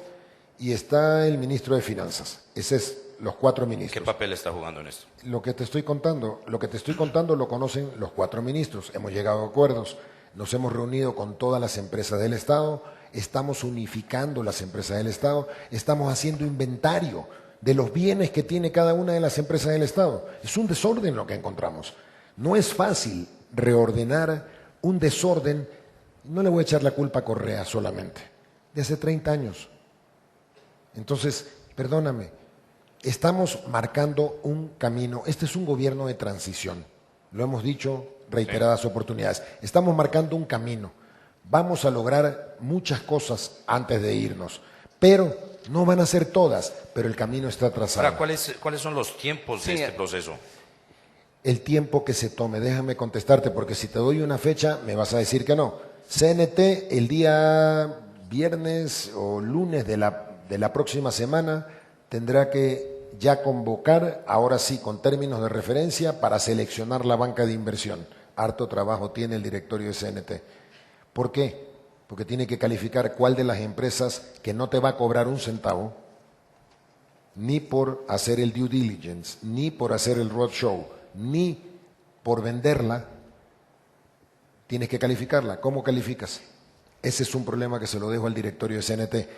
y está el Ministro de Finanzas. Ese es los 4 ministros.
¿Qué papel está jugando en esto?
Lo que te estoy contando lo conocen los 4 ministros. Hemos llegado a acuerdos, nos hemos reunido con todas las empresas del Estado, estamos unificando las empresas del Estado, estamos haciendo inventario de los bienes que tiene cada una de las empresas del Estado. Es un desorden lo que encontramos. No es fácil reordenar un desorden. No le voy a echar la culpa a Correa solamente, de hace 30 años. Entonces, perdóname, estamos marcando un camino. Este es un gobierno de transición, lo hemos dicho reiteradas oportunidades. Estamos marcando un camino. Vamos a lograr muchas cosas antes de irnos, pero no van a ser todas, pero el camino está trazado.
Ahora, ¿cuáles son los tiempos de este proceso?
el tiempo que se tome. Déjame contestarte, porque si te doy una fecha me vas a decir que no. CNT el día viernes o lunes de la próxima semana tendrá que ya convocar, ahora sí, con términos de referencia, para seleccionar la banca de inversión. Harto trabajo tiene el directorio de CNT. ¿Por qué? Porque tiene que calificar cuál de las empresas que no te va a cobrar un centavo, ni por hacer el due diligence, ni por hacer el roadshow, ni por venderla, tienes que calificarla. ¿Cómo calificas? Ese es un problema que se lo dejo al directorio de CNT,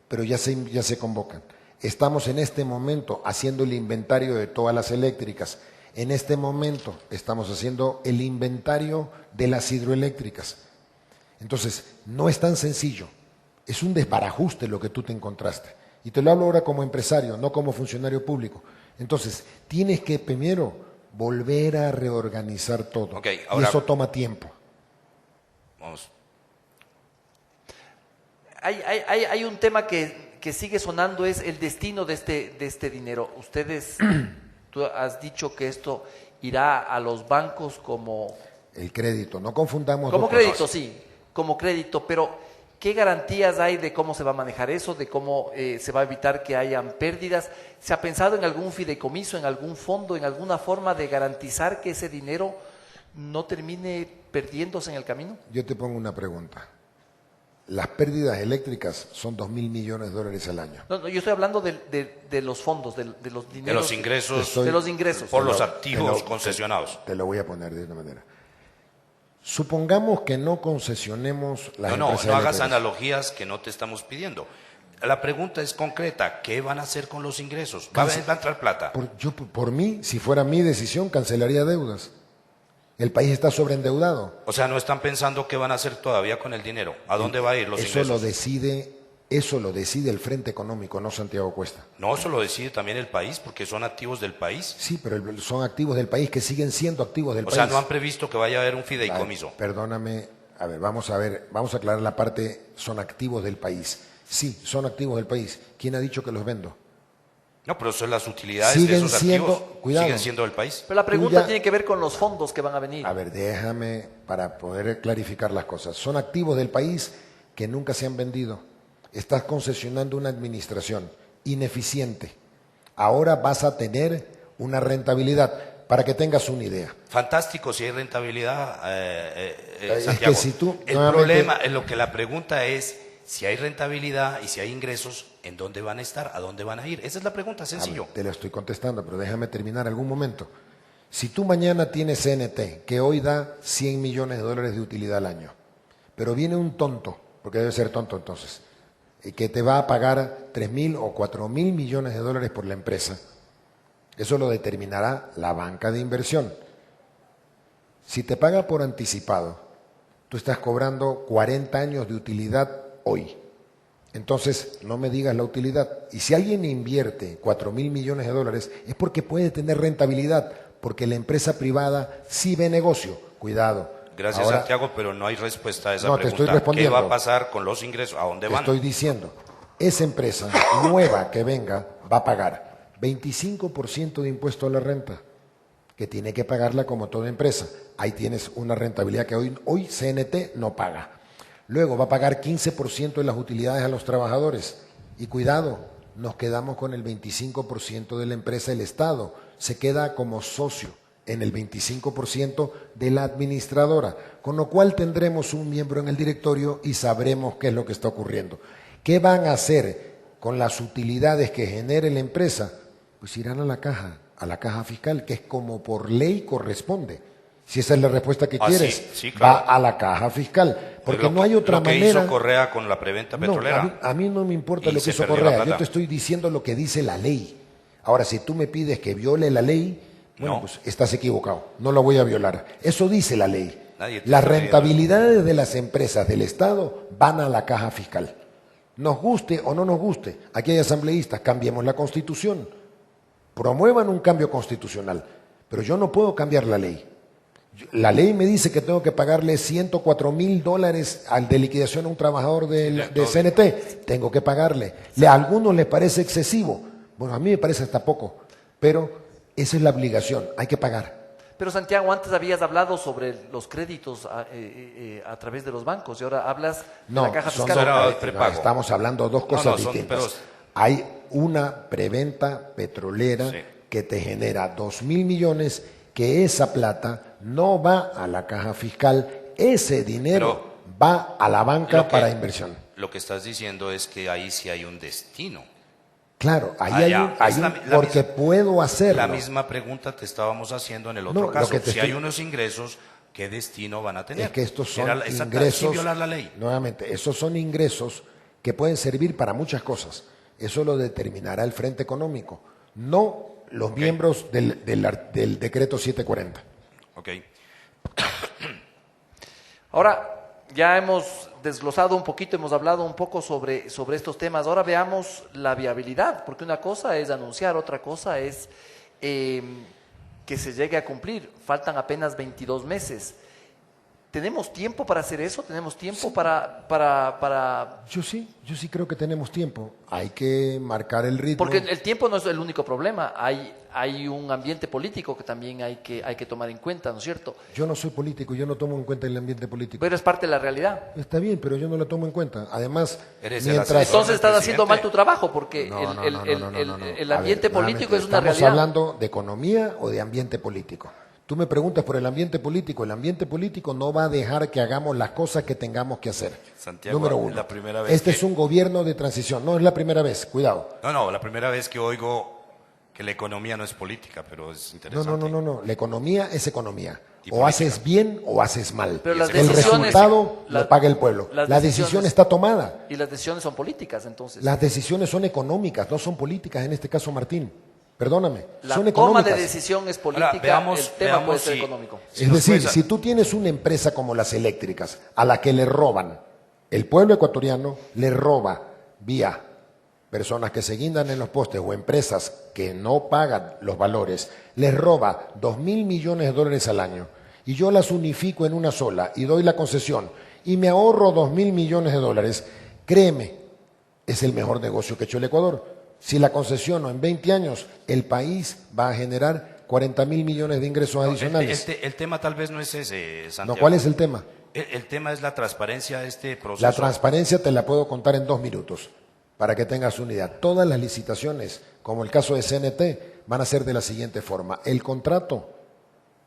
pero ya se convocan. Estamos en este momento haciendo el inventario de todas las eléctricas. En este momento estamos haciendo el inventario de las hidroeléctricas. Entonces, no es tan sencillo. Es un desbarajuste lo que tú te encontraste. Y te lo hablo ahora como empresario, no como funcionario público. Entonces, tienes que primero volver a reorganizar todo.
Okay, ahora,
y eso toma tiempo.
Vamos.
Hay un tema que sigue sonando, es el destino de este dinero. Ustedes, tú has dicho que esto irá a los bancos como...
El crédito, no confundamos.
Como crédito, sí, como crédito, pero ¿qué garantías hay de cómo se va a manejar eso, de cómo se va a evitar que hayan pérdidas? ¿Se ha pensado en algún fideicomiso, en algún fondo, en alguna forma de garantizar que ese dinero no termine perdiéndose en el camino?
Yo te pongo una pregunta. Las pérdidas eléctricas son 2.000 millones de dólares al año.
No, yo estoy hablando de los fondos, de los dineros.
De los ingresos.
De los ingresos.
Por los activos concesionados.
Te lo voy a poner de una manera. Supongamos que no concesionemos las empresas
No hagas
eléctricas.
analogías que no te estamos pidiendo. La pregunta es concreta. ¿Qué van a hacer con los ingresos? ¿Va a entrar plata?
Por mí, si fuera mi decisión, cancelaría deudas. El país está sobreendeudado.
O sea, no están pensando qué van a hacer todavía con el dinero. ¿A dónde va a ir los ingresos?
Eso lo decide el Frente Económico, no Santiago Cuesta.
No, eso lo decide también el país, porque son activos del país.
Sí, pero son activos del país que siguen siendo activos del país.
O sea, no han previsto que vaya a haber un fideicomiso.
Perdóname, vamos a aclarar la parte, son activos del país. Sí, son activos del país. ¿Quién ha dicho que los vendo?
No, pero son las utilidades de esos activos siguen siendo del país.
Pero la pregunta tiene que ver con los fondos que van a venir.
A ver, déjame para poder clarificar las cosas. Son activos del país que nunca se han vendido. Estás concesionando una administración ineficiente. Ahora vas a tener una rentabilidad, para que tengas una idea.
Fantástico si hay rentabilidad, Santiago.
Es que si tú,
el problema, lo que la pregunta es, si hay rentabilidad y si hay ingresos, ¿en dónde van a estar? ¿A dónde van a ir? Esa es la pregunta, sencillo.
Te lo estoy contestando, pero déjame terminar algún momento. Si tú mañana tienes CNT, que hoy da 100 millones de dólares de utilidad al año, pero viene un tonto, porque debe ser tonto entonces, que te va a pagar 3.000 o 4.000 millones de dólares por la empresa, eso lo determinará la banca de inversión. Si te paga por anticipado, tú estás cobrando 40 años de utilidad hoy. Entonces, no me digas la utilidad. Y si alguien invierte 4.000 millones de dólares, es porque puede tener rentabilidad, porque la empresa privada sí ve negocio. Cuidado.
Gracias,
ahora,
Santiago, pero no hay respuesta a esa pregunta.
Te estoy respondiendo.
¿Qué va a pasar con los ingresos? ¿A dónde van?
Te estoy diciendo, esa empresa nueva que venga va a pagar 25% de impuesto a la renta, que tiene que pagarla como toda empresa. Ahí tienes una rentabilidad que hoy CNT no paga. Luego va a pagar 15% de las utilidades a los trabajadores. Y cuidado, nos quedamos con el 25% de la empresa, el Estado se queda como socio en el 25% de la administradora, con lo cual tendremos un miembro en el directorio y sabremos qué es lo que está ocurriendo. ¿Qué van a hacer con las utilidades que genere la empresa? Pues irán a la caja fiscal, que es como por ley corresponde. Si esa es la respuesta que quieres,
sí, claro.
Va a la caja fiscal, porque no hay otra manera.
Lo que hizo Correa con la preventa petrolera.
A mí no me importa lo que hizo Correa, yo te estoy diciendo lo que dice la ley. Ahora, si tú me pides que viole la ley, bueno, pues estás equivocado, no la voy a violar. Eso dice la ley. Las rentabilidades de las empresas del Estado van a la caja fiscal. Nos guste o no nos guste, aquí hay asambleístas, cambiemos la Constitución, promuevan un cambio constitucional, pero yo no puedo cambiar la ley. La ley me dice que tengo que pagarle $104.000 de liquidación a un trabajador de CNT. Tengo que pagarle. A algunos les parece excesivo. Bueno, a mí me parece hasta poco. Pero esa es la obligación. Hay que pagar.
Pero Santiago, antes habías hablado sobre los créditos a través de los bancos y ahora hablas de la caja fiscal.
No, estamos hablando de dos cosas distintas. Hay una preventa petrolera que te genera 2.000 millones, que esa plata no va a la caja fiscal, ese dinero va a la banca para inversión.
Lo que estás diciendo es que ahí sí hay un destino.
Claro, ahí porque puedo hacerlo.
La misma pregunta te estábamos haciendo en el otro caso. Si hay unos ingresos, ¿qué destino van a tener?
Es que estos son ingresos,
sin violar la ley.
Nuevamente, esos son ingresos que pueden servir para muchas cosas. Eso lo determinará el Frente Económico, no los miembros del decreto 740.
Ok.
Ahora, ya hemos desglosado un poquito, hemos hablado un poco sobre estos temas. Ahora veamos la viabilidad, porque una cosa es anunciar, otra cosa es que se llegue a cumplir. Faltan apenas 22 meses. ¿Tenemos tiempo para hacer eso? ¿Tenemos tiempo para...?
Yo sí creo que tenemos tiempo. Hay que marcar el ritmo.
Porque el tiempo no es el único problema. Hay un ambiente político que también hay que tomar en cuenta, ¿no es cierto?
Yo no soy político, yo no tomo en cuenta el ambiente político.
Pero es parte de la realidad.
Está bien, pero yo no lo tomo en cuenta. Además,
entonces estás haciendo mal tu trabajo, porque el ambiente político es una realidad.
¿Estamos hablando de economía o de ambiente político? Tú me preguntas por el ambiente político. El ambiente político no va a dejar que hagamos las cosas que tengamos que hacer.
Santiago,
número uno.
La primera vez
es un gobierno de transición. No es la primera vez, cuidado.
No, la primera vez que oigo que la economía no es política, pero es interesante.
No. La economía es economía. O haces bien o haces mal.
Pero
el resultado lo paga el pueblo. La decisión está tomada.
Y las decisiones son políticas, entonces.
Las decisiones son económicas, no son políticas en este caso, Martín. Perdóname, son
económicas. La toma de decisión es política, el tema puede ser económico.
Es decir, si tú tienes una empresa como las eléctricas, a la que le roban, el pueblo ecuatoriano le roba vía personas que se guindan en los postes o empresas que no pagan los valores, les roba 2.000 millones de dólares al año, y yo las unifico en una sola y doy la concesión y me ahorro 2.000 millones de dólares, créeme, es el mejor negocio que ha hecho el Ecuador. Si la concesiono en 20 años, el país va a generar 40.000 millones de ingresos adicionales.
El tema tal vez no es ese, Santiago.
No, ¿cuál es el tema?
El tema es la transparencia de este proceso.
La transparencia te la puedo contar en 2 minutos, para que tengas una idea. Todas las licitaciones, como el caso de CNT, van a ser de la siguiente forma. El contrato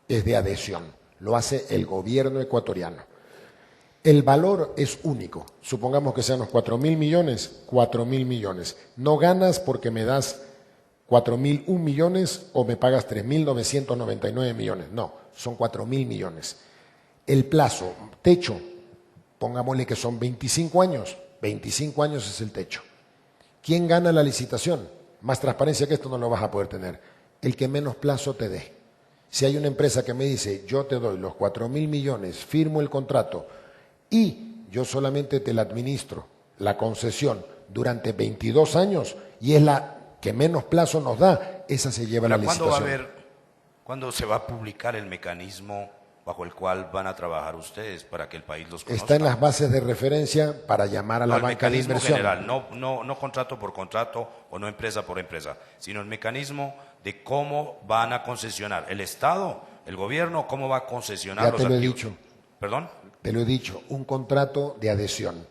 es de adhesión, lo hace el gobierno ecuatoriano. El valor es único. Supongamos que sean los 4.000 millones, 4.000 millones. No ganas porque me das 4.001 millones o me pagas 3.999 millones. No, son 4.000 millones. El plazo, techo, pongámosle que son 25 años. 25 años es el techo. ¿Quién gana la licitación? Más transparencia que esto no lo vas a poder tener. El que menos plazo te dé. Si hay una empresa que me dice, yo te doy los 4.000 millones, firmo el contrato, y yo solamente te la administro, la concesión, durante 22 años, y es la que menos plazo nos da, esa se lleva la licitación.
¿Cuándo se va a publicar el mecanismo bajo el cual van a trabajar ustedes para que el país los conozca?
Está en las bases de referencia para llamar a la banca de inversión.
El mecanismo general, no contrato por contrato o no empresa por empresa, sino el mecanismo de cómo van a concesionar. ¿El Estado, el gobierno, cómo va a concesionar los activos?
Ya te lo he dicho.
¿Perdón?
Te lo he dicho, un contrato de adhesión.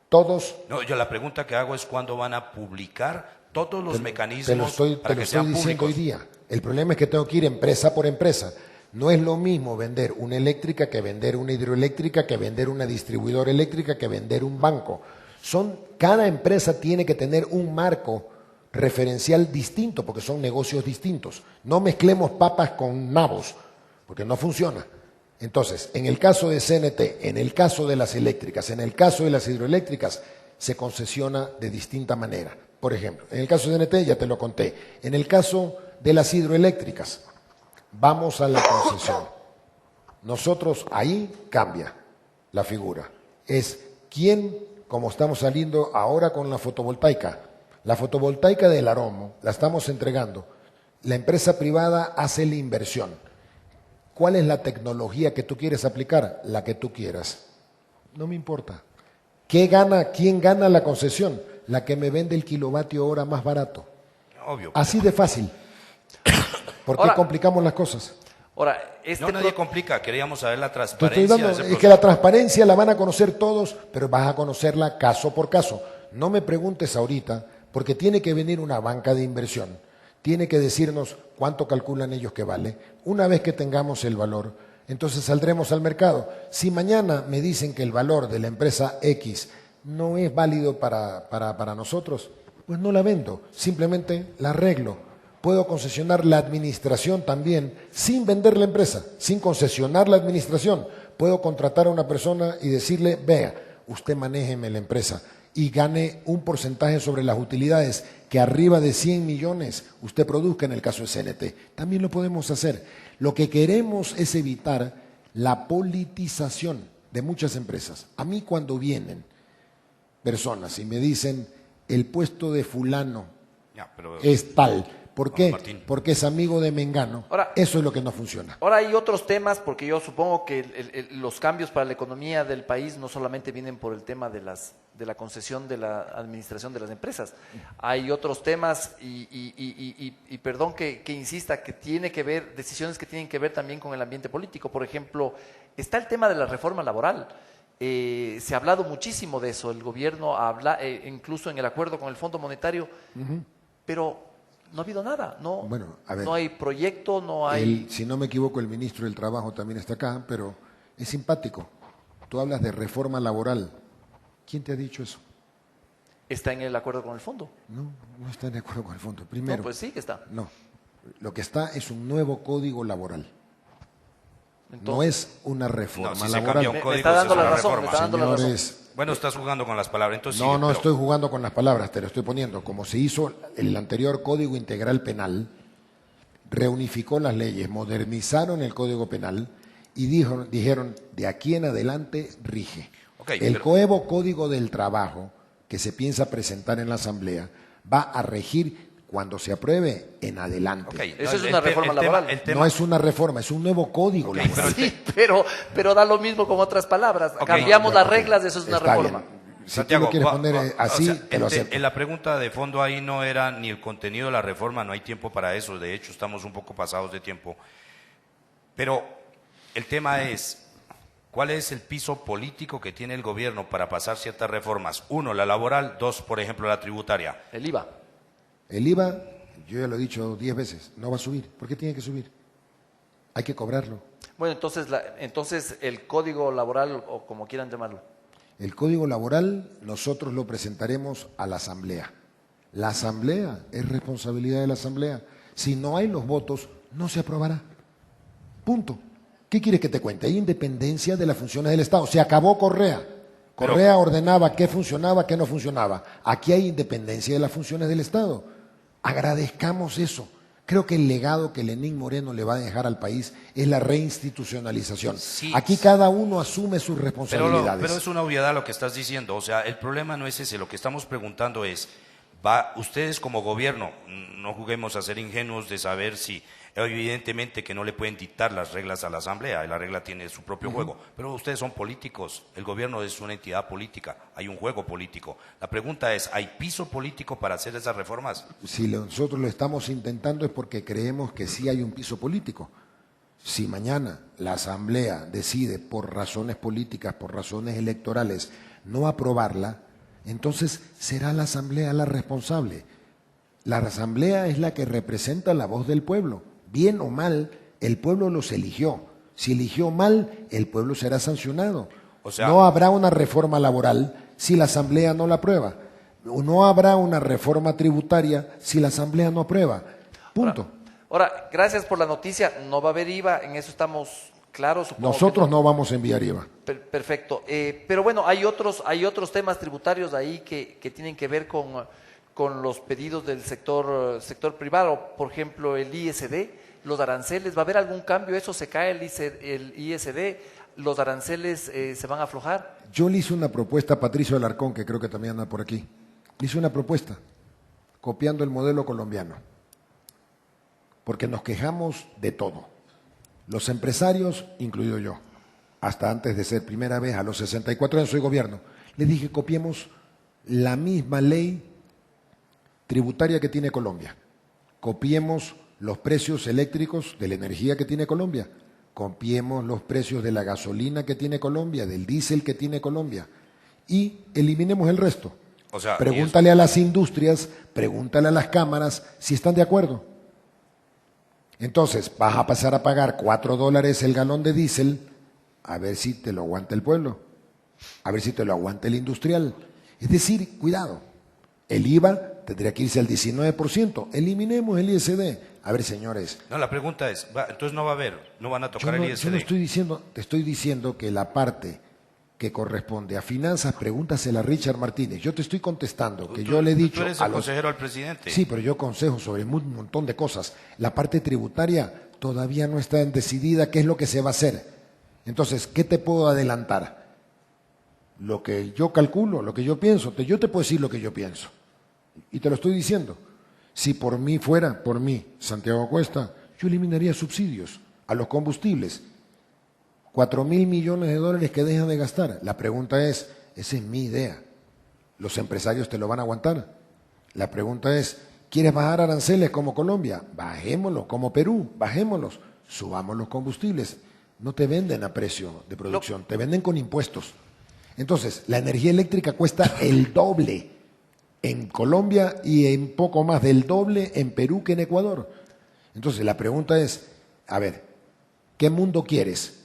Todos...
No, yo la pregunta que hago es cuándo van a publicar todos los mecanismos
para que sean públicos. Te lo estoy diciendo hoy día. El problema es que tengo que ir empresa por empresa. No es lo mismo vender una eléctrica que vender una hidroeléctrica, que vender una distribuidora eléctrica, que vender un banco. Cada empresa tiene que tener un marco referencial distinto, porque son negocios distintos. No mezclemos papas con nabos, porque no funciona. Entonces, en el caso de CNT, en el caso de las eléctricas, en el caso de las hidroeléctricas, se concesiona de distinta manera. Por ejemplo, en el caso de CNT ya te lo conté. En el caso de las hidroeléctricas, vamos a la concesión. Nosotros ahí cambia la figura. Es quién, como estamos saliendo ahora con la fotovoltaica. La fotovoltaica del Aromo la estamos entregando. La empresa privada hace la inversión. ¿Cuál es la tecnología que tú quieres aplicar? La que tú quieras. No me importa. ¿Quién gana la concesión? La que me vende el kilovatio hora más barato.
Obvio.
Así de fácil. ¿Por qué complicamos las cosas?
Ahora,
nadie complica, queríamos saber la
Te
transparencia.
estoy dando, es que la transparencia la van a conocer todos, pero vas a conocerla caso por caso. No me preguntes ahorita, porque tiene que venir una banca de inversión, tiene que decirnos cuánto calculan ellos que vale. Una vez que tengamos el valor, entonces saldremos al mercado. Si mañana me dicen que el valor de la empresa X no es válido para nosotros, pues no la vendo, simplemente la arreglo. Puedo concesionar la administración también, sin vender la empresa, sin concesionar la administración. Puedo contratar a una persona y decirle, vea, usted manéjeme la empresa y gane un porcentaje sobre las utilidades que arriba de 100 millones usted produzca en el caso de CNT. También lo podemos hacer. Lo que queremos es evitar la politización de muchas empresas. A mí cuando vienen personas y me dicen, el puesto de fulano es tal, ¿por qué? Porque es amigo de Mengano.
Ahora,
eso es lo que no funciona.
Ahora hay otros temas, porque yo supongo que los cambios para la economía del país no solamente vienen por el tema de la concesión de la administración de las empresas. Hay otros temas y perdón que insista, que tiene que ver, decisiones que tienen que ver también con el ambiente político. Por ejemplo, está el tema de la reforma laboral. Se ha hablado muchísimo de eso. El gobierno habla, incluso en el acuerdo con el Fondo Monetario, pero no ha habido nada, no,
bueno, a ver,
no hay proyecto, no hay...
si no me equivoco, el ministro del Trabajo también está acá, pero es simpático. Tú hablas de reforma laboral. ¿Quién te ha dicho eso?
¿Está en el acuerdo con el fondo?
No, no está en acuerdo con el fondo. Primero,
No, pues sí que está.
No, lo que está es un nuevo código laboral.
Entonces,
no es una reforma
si se
laboral.
cambia un código,
está dando
es
la
una
razón,
reforma.
me está dando la razón.
Señores,
Bueno, estás jugando con las palabras, entonces
no,
sigue,
no
pero-
estoy jugando con las palabras, te lo estoy poniendo. Como se hizo el anterior Código Integral Penal, reunificó las leyes, modernizaron el Código Penal y dijeron, de aquí en adelante rige.
Ok,
El
pero-
nuevo Código del Trabajo que se piensa presentar en la Asamblea va a regir cuando se apruebe en adelante.
Ok,
Eso es
el
una
te-
reforma
el tema-
laboral.
el tema-
No es una reforma, es un nuevo código laboral.
pero el
Sí, pero da lo mismo con otras palabras.
Ok,
Cambiamos las
Ok,
reglas, eso es una
está
reforma.
bien. Si tú lo quieres poner así, te lo acepto.
la pregunta de fondo ahí no era ni el contenido de la reforma, no hay tiempo para eso, de hecho estamos un poco pasados de tiempo. Pero el tema es, ¿cuál es el piso político que tiene el gobierno para pasar ciertas reformas? Uno, la laboral; dos, por ejemplo, la tributaria.
El IVA.
El IVA, yo ya lo he dicho 10 veces, no va a subir. ¿Por qué tiene que subir? Hay que cobrarlo.
Bueno, entonces el código laboral, o como quieran llamarlo.
El código laboral nosotros lo presentaremos a la Asamblea. La Asamblea es responsabilidad de la Asamblea. Si no hay los votos, no se aprobará. Punto. ¿Qué quieres que te cuente? Hay independencia de las funciones del Estado. Se acabó Correa. Correa ordenaba qué funcionaba, qué no funcionaba. Aquí hay independencia de las funciones del Estado. Agradezcamos eso. Creo que el legado que Lenín Moreno le va a dejar al país es la reinstitucionalización.
Sí.
Aquí cada uno asume sus responsabilidades.
Pero es una obviedad lo que estás diciendo, o sea, el problema no es ese, lo que estamos preguntando es, ustedes como gobierno, no juguemos a ser ingenuos de saber si, evidentemente que no le pueden dictar las reglas a la Asamblea, la regla tiene su propio juego, pero ustedes son políticos, el gobierno es una entidad política, hay un juego político. La pregunta es, ¿hay piso político para hacer esas reformas?
Si nosotros lo estamos intentando es porque creemos que sí hay un piso político. Si mañana la Asamblea decide por razones políticas, por razones electorales, no aprobarla, entonces será la Asamblea la responsable. La Asamblea es la que representa la voz del pueblo. Bien o mal, el pueblo los eligió. Si eligió mal, el pueblo será sancionado.
O sea,
no habrá una reforma laboral si la Asamblea no la aprueba. No habrá una reforma tributaria si la Asamblea no aprueba. Punto.
Ahora, gracias por la noticia. No va a haber IVA, en eso estamos claros. Supongo
Nosotros
que
no vamos a enviar IVA.
Perfecto. Pero bueno, hay otros temas tributarios ahí que tienen que ver con los pedidos del sector privado. Por ejemplo, el ISD, los aranceles. ¿Va a haber algún cambio? ¿Eso se cae el ISD? ¿Los aranceles se van a aflojar?
Yo le hice una propuesta a Patricio Alarcón, que creo que también anda por aquí. Le hice una propuesta, copiando el modelo colombiano. Porque nos quejamos de todo. Los empresarios, incluido yo, hasta antes de ser primera vez, a los 64 años soy gobierno, les dije copiemos la misma ley tributaria que tiene Colombia. Copiemos los precios eléctricos de la energía que tiene Colombia, copiemos los precios de la gasolina que tiene Colombia, del diésel que tiene Colombia y eliminemos el resto.
O sea,
pregúntale a las industrias, pregúntale a las cámaras si están de acuerdo. Entonces, vas a pasar a pagar $4 el galón de diésel, a ver si te lo aguanta el pueblo, a ver si te lo aguanta el industrial. Es decir, cuidado, el IVA tendría que irse al 19%, eliminemos el ISD. A ver, señores.
No, la pregunta es, entonces no va a haber, no van a tocar el ISD.
Yo no estoy diciendo, te estoy diciendo que la parte que corresponde a finanzas, pregúntasela a Richard Martínez. Yo te estoy contestando que yo le he dicho
tú eres el consejero al presidente.
Sí, pero yo consejo sobre un montón de cosas. La parte tributaria todavía no está decidida qué es lo que se va a hacer. Entonces, ¿qué te puedo adelantar? Lo que yo calculo, lo que yo pienso. Yo te puedo decir lo que yo pienso. Y te lo estoy diciendo. Si por mí fuera, por mí, Santiago Cuesta, yo eliminaría subsidios a los combustibles. 4.000 millones de dólares que dejan de gastar. La pregunta es, esa es mi idea. ¿Los empresarios te lo van a aguantar? La pregunta es, ¿quieres bajar aranceles como Colombia? Bajémoslos, como Perú, bajémoslos, subamos los combustibles. No te venden a precio de producción, te venden con impuestos. Entonces, la energía eléctrica cuesta el doble en Colombia y en poco más del doble en Perú que en Ecuador. Entonces, la pregunta es, a ver, ¿qué mundo quieres?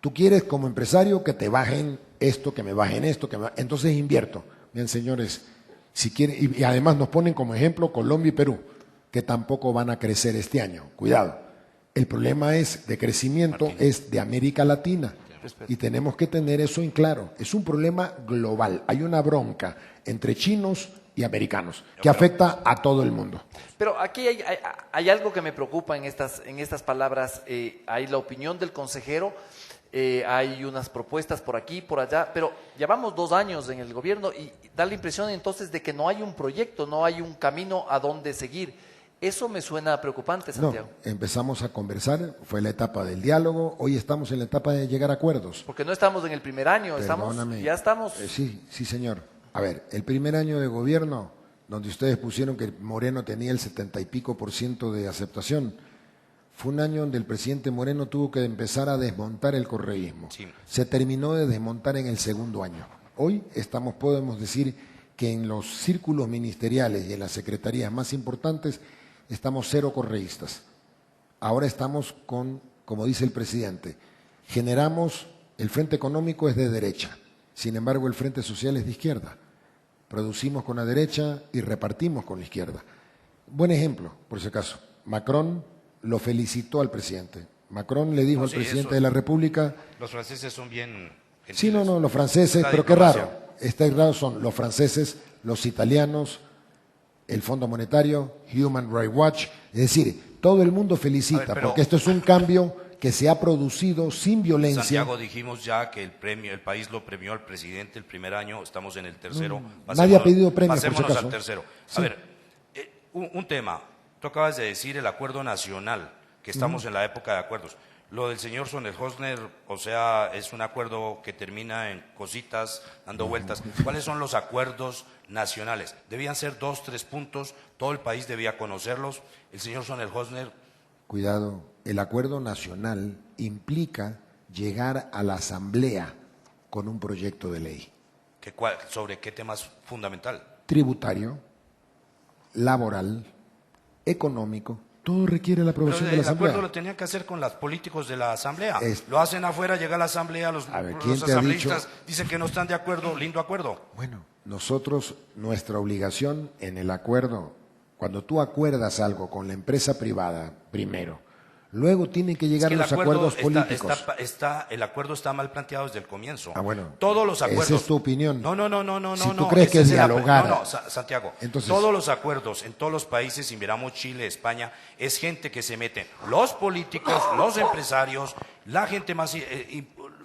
Tú quieres como empresario que te bajen esto, que me bajen esto, entonces invierto. Bien, señores, si quieren, y además nos ponen como ejemplo Colombia y Perú, que tampoco van a crecer este año. Cuidado. El problema es de crecimiento, es de América Latina. Y tenemos que tener eso en claro. Es un problema global. Hay una bronca entre chinos y americanos que afecta a todo el mundo.
Pero aquí hay algo que me preocupa en estas palabras. Hay la opinión del consejero. Hay unas propuestas por aquí, por allá, pero llevamos 2 años en el gobierno y da la impresión entonces de que no hay un proyecto, no hay un camino a dónde seguir. Eso me suena preocupante, Santiago.
No, empezamos a conversar, fue la etapa del diálogo, hoy estamos en la etapa de llegar a acuerdos.
Porque no estamos en el primer año, ya estamos...
Sí, señor. A ver, el primer año de gobierno, donde ustedes pusieron que Moreno tenía el 70 y pico % de aceptación, fue un año donde el presidente Moreno tuvo que empezar a desmontar el correísmo. Sí. Se terminó de desmontar en el segundo año. Hoy podemos decir que en los círculos ministeriales y en las secretarías más importantes estamos 0 correístas. Ahora estamos con, como dice el presidente, generamos, el frente económico es de derecha, sin embargo el frente social es de izquierda. Producimos con la derecha y repartimos con la izquierda. Buen ejemplo, por si acaso, Macron lo felicitó al presidente. Macron le dijo al presidente de la República...
Los franceses son bien gentiles.
Sí, no, los franceses, pero qué raro. Está raro son los franceses, los italianos, el Fondo Monetario, Human Rights Watch. Es decir, todo el mundo felicita, porque esto es un cambio que se ha producido sin violencia.
Santiago, dijimos ya que el país lo premió al presidente el primer año, estamos en el tercero.
Nadie ha pedido premios, por si acaso.
Al tercero.
Sí.
A ver, un tema. Tú acabas de decir el acuerdo nacional, que estamos en la época de acuerdos. Lo del señor Sonnershofer, o sea, es un acuerdo que termina en cositas, dando vueltas. ¿Cuáles son los acuerdos nacionales? Debían ser 2, 3 puntos, todo el país debía conocerlos. El señor Sonnershofer...
Cuidado, el acuerdo nacional implica llegar a la asamblea con un proyecto de ley.
¿Sobre qué tema es fundamental?
Tributario, laboral, económico, todo requiere la aprobación de la Asamblea.
El acuerdo lo tenían que hacer con los políticos de la Asamblea. Lo hacen afuera, llega a la Asamblea, los asambleístas dicen que no están de acuerdo, lindo acuerdo.
Bueno, nosotros, nuestra obligación en el acuerdo, cuando tú acuerdas algo con la empresa privada, primero, luego tienen que llegar los acuerdos políticos.
El acuerdo está mal planteado desde el comienzo.
Bueno,
todos los acuerdos.
Esa es tu opinión.
No.
Si tú crees que es dialogar.
No, Santiago. Entonces, todos los acuerdos en todos los países, si miramos Chile, España, es gente que se mete. Los políticos, los empresarios, la gente más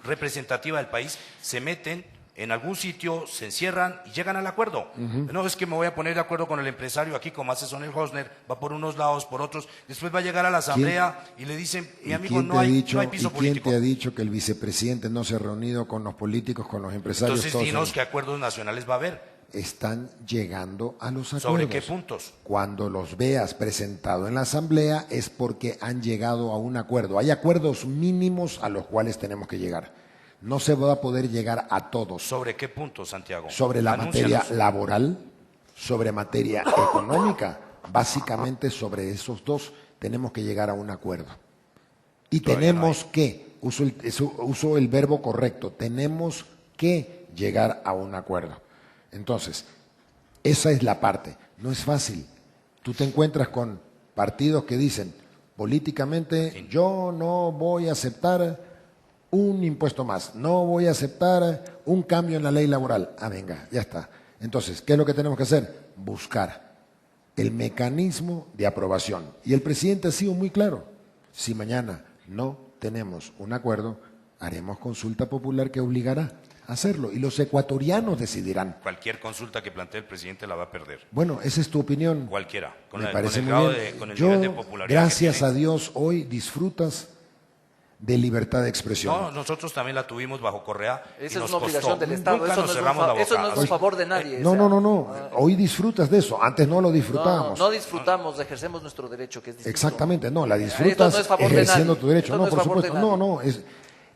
representativa del país se meten en algún sitio, se encierran y llegan al acuerdo. No es que me voy a poner de acuerdo con el empresario aquí, como hace Sonnershofer, va por unos lados, por otros, después va a llegar a la asamblea y le dicen, mi amigo, no hay piso político.
¿Quién te ha dicho que el vicepresidente no se ha reunido con los políticos, con los empresarios?
Entonces dinos qué acuerdos nacionales va a haber.
están llegando a los acuerdos.
¿Sobre qué puntos?
Cuando los veas presentado en la Asamblea es porque han llegado a un acuerdo. Hay acuerdos mínimos a los cuales tenemos que llegar. No se va a poder llegar a todos.
¿Sobre qué puntos, Santiago?
Sobre la
Anúncianos.
materia laboral, sobre materia económica, básicamente sobre esos dos tenemos que llegar a un acuerdo. Y
Todavía
tenemos que, uso el verbo correcto, tenemos que llegar a un acuerdo. Entonces, esa es la parte. No es fácil. Tú te encuentras con partidos que dicen, políticamente yo no voy a aceptar un impuesto más, no voy a aceptar un cambio en la ley laboral. Ah, venga, ya está. Entonces, ¿qué es lo que tenemos que hacer? Buscar el mecanismo de aprobación. Y el presidente ha sido muy claro. Si mañana no tenemos un acuerdo, haremos consulta popular que obligará a hacerlo. Y los ecuatorianos decidirán.
Cualquier consulta que plantee el presidente la va a perder.
Bueno, esa es tu opinión.
Cualquiera.
Me parece
el
muy
grado
bien.
con el
Yo,
nivel de popularidad
gracias
que tiene.
a Dios, hoy disfrutas de libertad de expresión.
No, nosotros también la tuvimos bajo Correa.
Esa
y nos
es una
costó.
obligación del Estado.
Nunca
Eso
nos
no,
cerramos la boca.
eso no es un favor de nadie.
No,
o sea,
no. Hoy disfrutas de eso. Antes no lo disfrutábamos.
No disfrutamos, ejercemos nuestro derecho, que es distinto.
Exactamente, no, la
Esto
disfrutas
no es favor de
ejerciendo
nadie.
tu derecho.
Esto
No,
no es
por
favor de
supuesto.
nadie.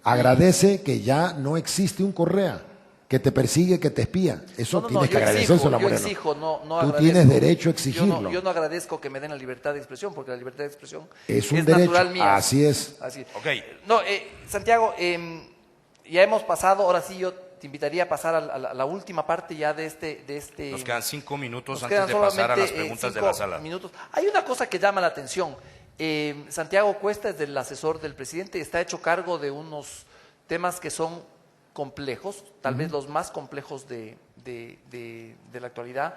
Agradece que ya no existe un Correa que te persigue, que te espía. Eso tienes que agradecérselo,
yo
Moreno.
exijo, no
Tú
agradezco.
tienes derecho a exigirlo.
Yo no agradezco que me den la libertad de expresión, porque la libertad de expresión
Es un derecho.
natural mía.
Así es.
Así es.
Ok.
No, Santiago, ya hemos pasado, ahora sí yo te invitaría a pasar a la última parte ya de este.
Nos quedan 5 minutos
Nos
antes
quedan
de pasar a las
solamente,
preguntas de
5
la sala.
minutos. Hay una cosa que llama la atención. Santiago Cuesta es del asesor del presidente, está hecho cargo de unos temas que son complejos, tal vez los más complejos de la actualidad.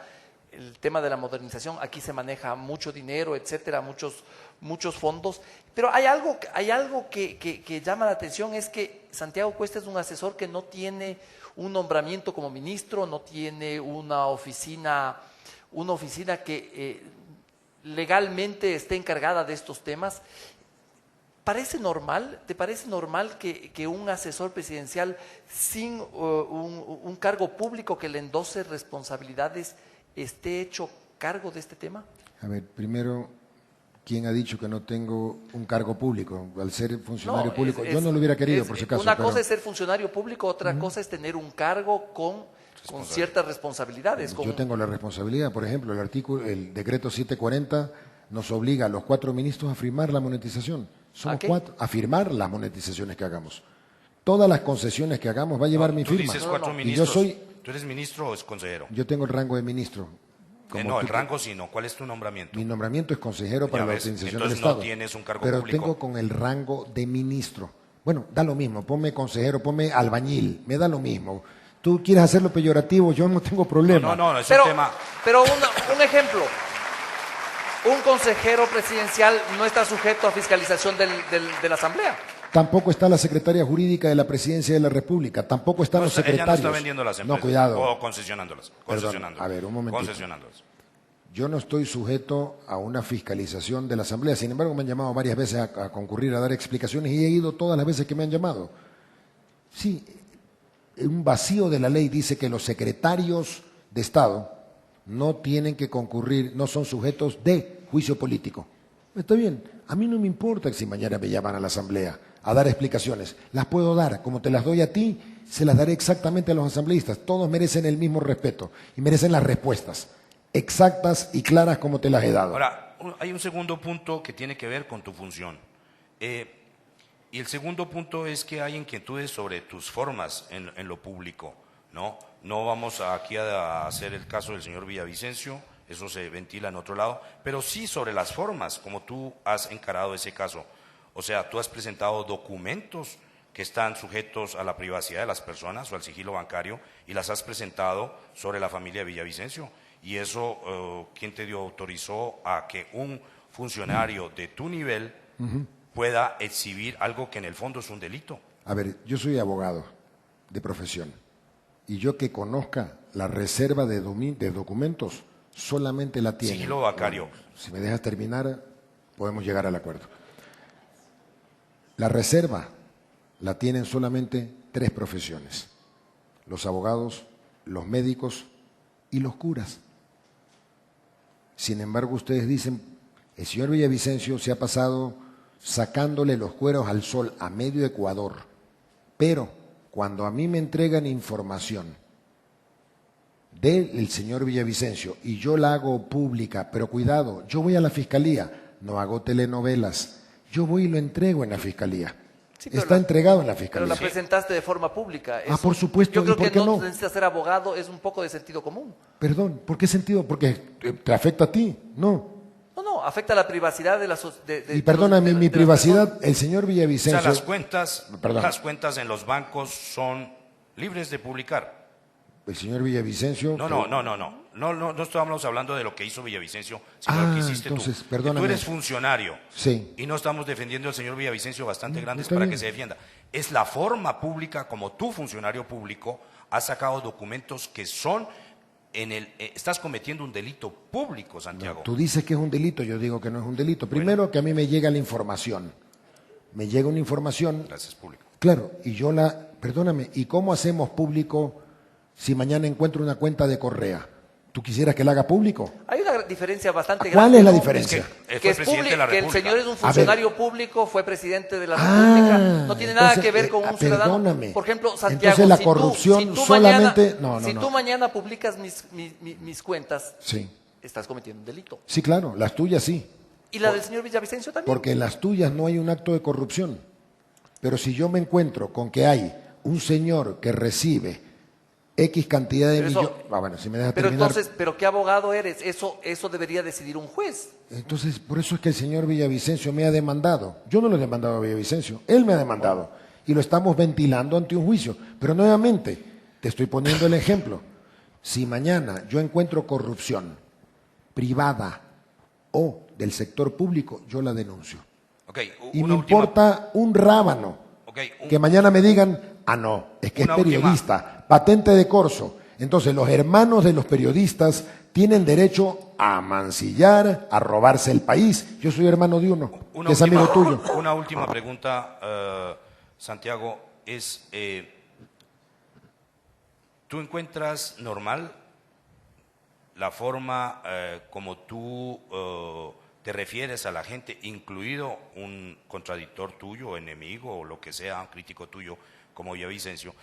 El tema de la modernización, aquí se maneja mucho dinero, etcétera, muchos fondos, pero hay algo que llama la atención, es que Santiago Cuesta es un asesor que no tiene un nombramiento como ministro, no tiene una oficina que legalmente esté encargada de estos temas. ¿Te parece normal que un asesor presidencial sin un cargo público que le endose responsabilidades esté hecho cargo de este tema?
A ver, primero, ¿quién ha dicho que no tengo un cargo público? Al ser funcionario público, yo no lo hubiera querido, por si acaso.
Una cosa es ser funcionario público, otra cosa es tener un cargo con ciertas responsabilidades.
Yo tengo la responsabilidad, por ejemplo, el decreto 740 nos obliga a los 4 ministros a firmar la monetización. Somos 4, a firmar las monetizaciones que hagamos. Todas las concesiones que hagamos va a llevar mi
Tú
firma.
dices 4
Y
ministros.
yo
¿Tú eres ministro o es consejero?
Yo tengo el rango de ministro.
No, el rango sí, no. ¿Cuál es tu nombramiento?
Mi nombramiento es consejero para la
ves,
organización del
entonces
Estado.
no tienes un cargo
pero
público.
tengo con el rango de ministro. Bueno, da lo mismo, ponme consejero, ponme albañil, me da lo mismo. Tú quieres hacerlo peyorativo, yo no tengo problema.
No, es un tema.
Pero un ejemplo. Un consejero presidencial no está sujeto a fiscalización de la Asamblea.
Tampoco está la secretaria jurídica de la Presidencia de la República, tampoco están los secretarios.
Ella no está vendiendo las empresas.
No, cuidado.
O concesionándolas.
Perdón, a ver, un momentito.
Concesionándolas.
Yo no estoy sujeto a una fiscalización de la Asamblea, sin embargo me han llamado varias veces a concurrir, a dar explicaciones y he ido todas las veces que me han llamado. Sí, un vacío de la ley dice que los secretarios de Estado no tienen que concurrir, no son sujetos de juicio político. Está bien, a mí no me importa si mañana me llaman a la Asamblea a dar explicaciones. Las puedo dar, como te las doy a ti, se las daré exactamente a los asambleístas. Todos merecen el mismo respeto y merecen las respuestas exactas y claras como te las he dado.
Ahora, hay un segundo punto que tiene que ver con tu función. Y el segundo punto es que hay inquietudes sobre tus formas en lo público, ¿no? No vamos aquí a hacer el caso del señor Villavicencio, eso se ventila en otro lado, pero sí sobre las formas, como tú has encarado ese caso. O sea, tú has presentado documentos que están sujetos a la privacidad de las personas o al sigilo bancario y las has presentado sobre la familia Villavicencio. Y eso, ¿quién te autorizó a que un funcionario de tu nivel pueda exhibir algo que en el fondo es un delito?
A ver, yo soy abogado de profesión y yo que conozca la reserva de documentos solamente la tiene.
Sigilo bancario.
Bueno, si me dejas terminar, podemos llegar al acuerdo. La reserva la tienen solamente 3 profesiones: los abogados, los médicos y los curas. Sin embargo, ustedes dicen, el señor Villavicencio se ha pasado sacándole los cueros al sol a medio Ecuador, pero cuando a mí me entregan información del señor Villavicencio y yo la hago pública, pero cuidado, yo voy a la fiscalía, no hago telenovelas, yo voy y lo entrego en la fiscalía.
Sí,
está entregado en la fiscalía.
Pero la presentaste de forma pública.
Por supuesto.
Yo creo
¿Y por
que
qué
no necesitas ser abogado, es un poco de sentido común.
Perdón, ¿por qué sentido? Porque te afecta a ti, no.
No, afecta la privacidad de la
Y perdóname, mi privacidad,
personas.
el señor Villavicencio...
O sea, las cuentas en los bancos son libres de publicar.
El señor Villavicencio...
No estamos hablando de lo que hizo Villavicencio, sino lo que hiciste
entonces,
tú.
Perdóname.
Tú eres funcionario.
Sí.
Y no estamos defendiendo al señor Villavicencio bastante grandes
está
para
bien.
que se defienda. Es la forma pública como tú, funcionario público, has sacado documentos que son... estás cometiendo un delito público, Santiago.
No, tú dices que es un delito, yo digo que no es un delito. Primero que a mí me llega la información. Me llega una información...
Gracias, público.
Claro, y yo Perdóname, ¿y cómo hacemos público si mañana encuentro una cuenta de Correa? ¿Tú quisieras que la haga público?
Hay una diferencia bastante grande.
¿Cuál es la
¿no?
diferencia?
Fue presidente de la
que el
República.
señor es un funcionario público, fue presidente de la República, no tiene nada que ver con un ciudadano.
Perdóname.
Por ejemplo, Santiago,
Entonces la
si
corrupción
tú
solamente...
Mañana, si tú mañana publicas mis cuentas,
Sí.
estás cometiendo un delito.
Sí, claro, las tuyas sí.
Y la del señor Villavicencio también.
Porque en las tuyas no hay un acto de corrupción. Pero si yo me encuentro con que hay un señor que recibe X cantidad de millones... bueno, si me deja
pero
terminar...
entonces, ¿pero qué abogado eres? Eso debería decidir un juez.
Entonces, por eso es que el señor Villavicencio me ha demandado. Yo no lo he demandado a Villavicencio, él me ha demandado. Y lo estamos ventilando ante un juicio. Pero nuevamente, te estoy poniendo el ejemplo. Si mañana yo encuentro corrupción privada o del sector público, yo la denuncio. Y me importa un rábano que mañana me digan, no, es que es periodista, patente de corso. Entonces los hermanos de los periodistas tienen derecho a mancillar, a robarse el país. Yo soy hermano de uno, que es amigo tuyo.
Una última pregunta, Santiago, es, ¿tú encuentras normal la forma como tú te refieres a la gente, incluido un contradictor tuyo, enemigo o lo que sea, un crítico tuyo como Villavicencio?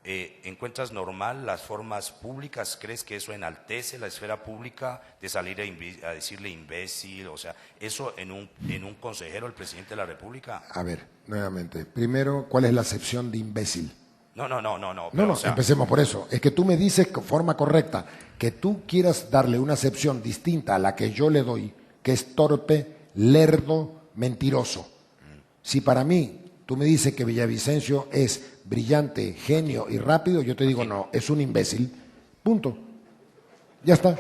¿Encuentras normal las formas públicas? ¿Crees que eso enaltece la esfera pública de salir a decirle imbécil? O sea, eso en un consejero del presidente de la República.
A ver, nuevamente, primero, ¿cuál es la acepción de imbécil?
No,
O sea, empecemos por eso. Es que tú me dices de forma correcta que tú quieras darle una acepción distinta a la que yo le doy, que es torpe, lerdo, mentiroso. Si para mí tú me dices que Villavicencio es brillante, genio y rápido, yo te digo no, es un imbécil. Punto. Ya está.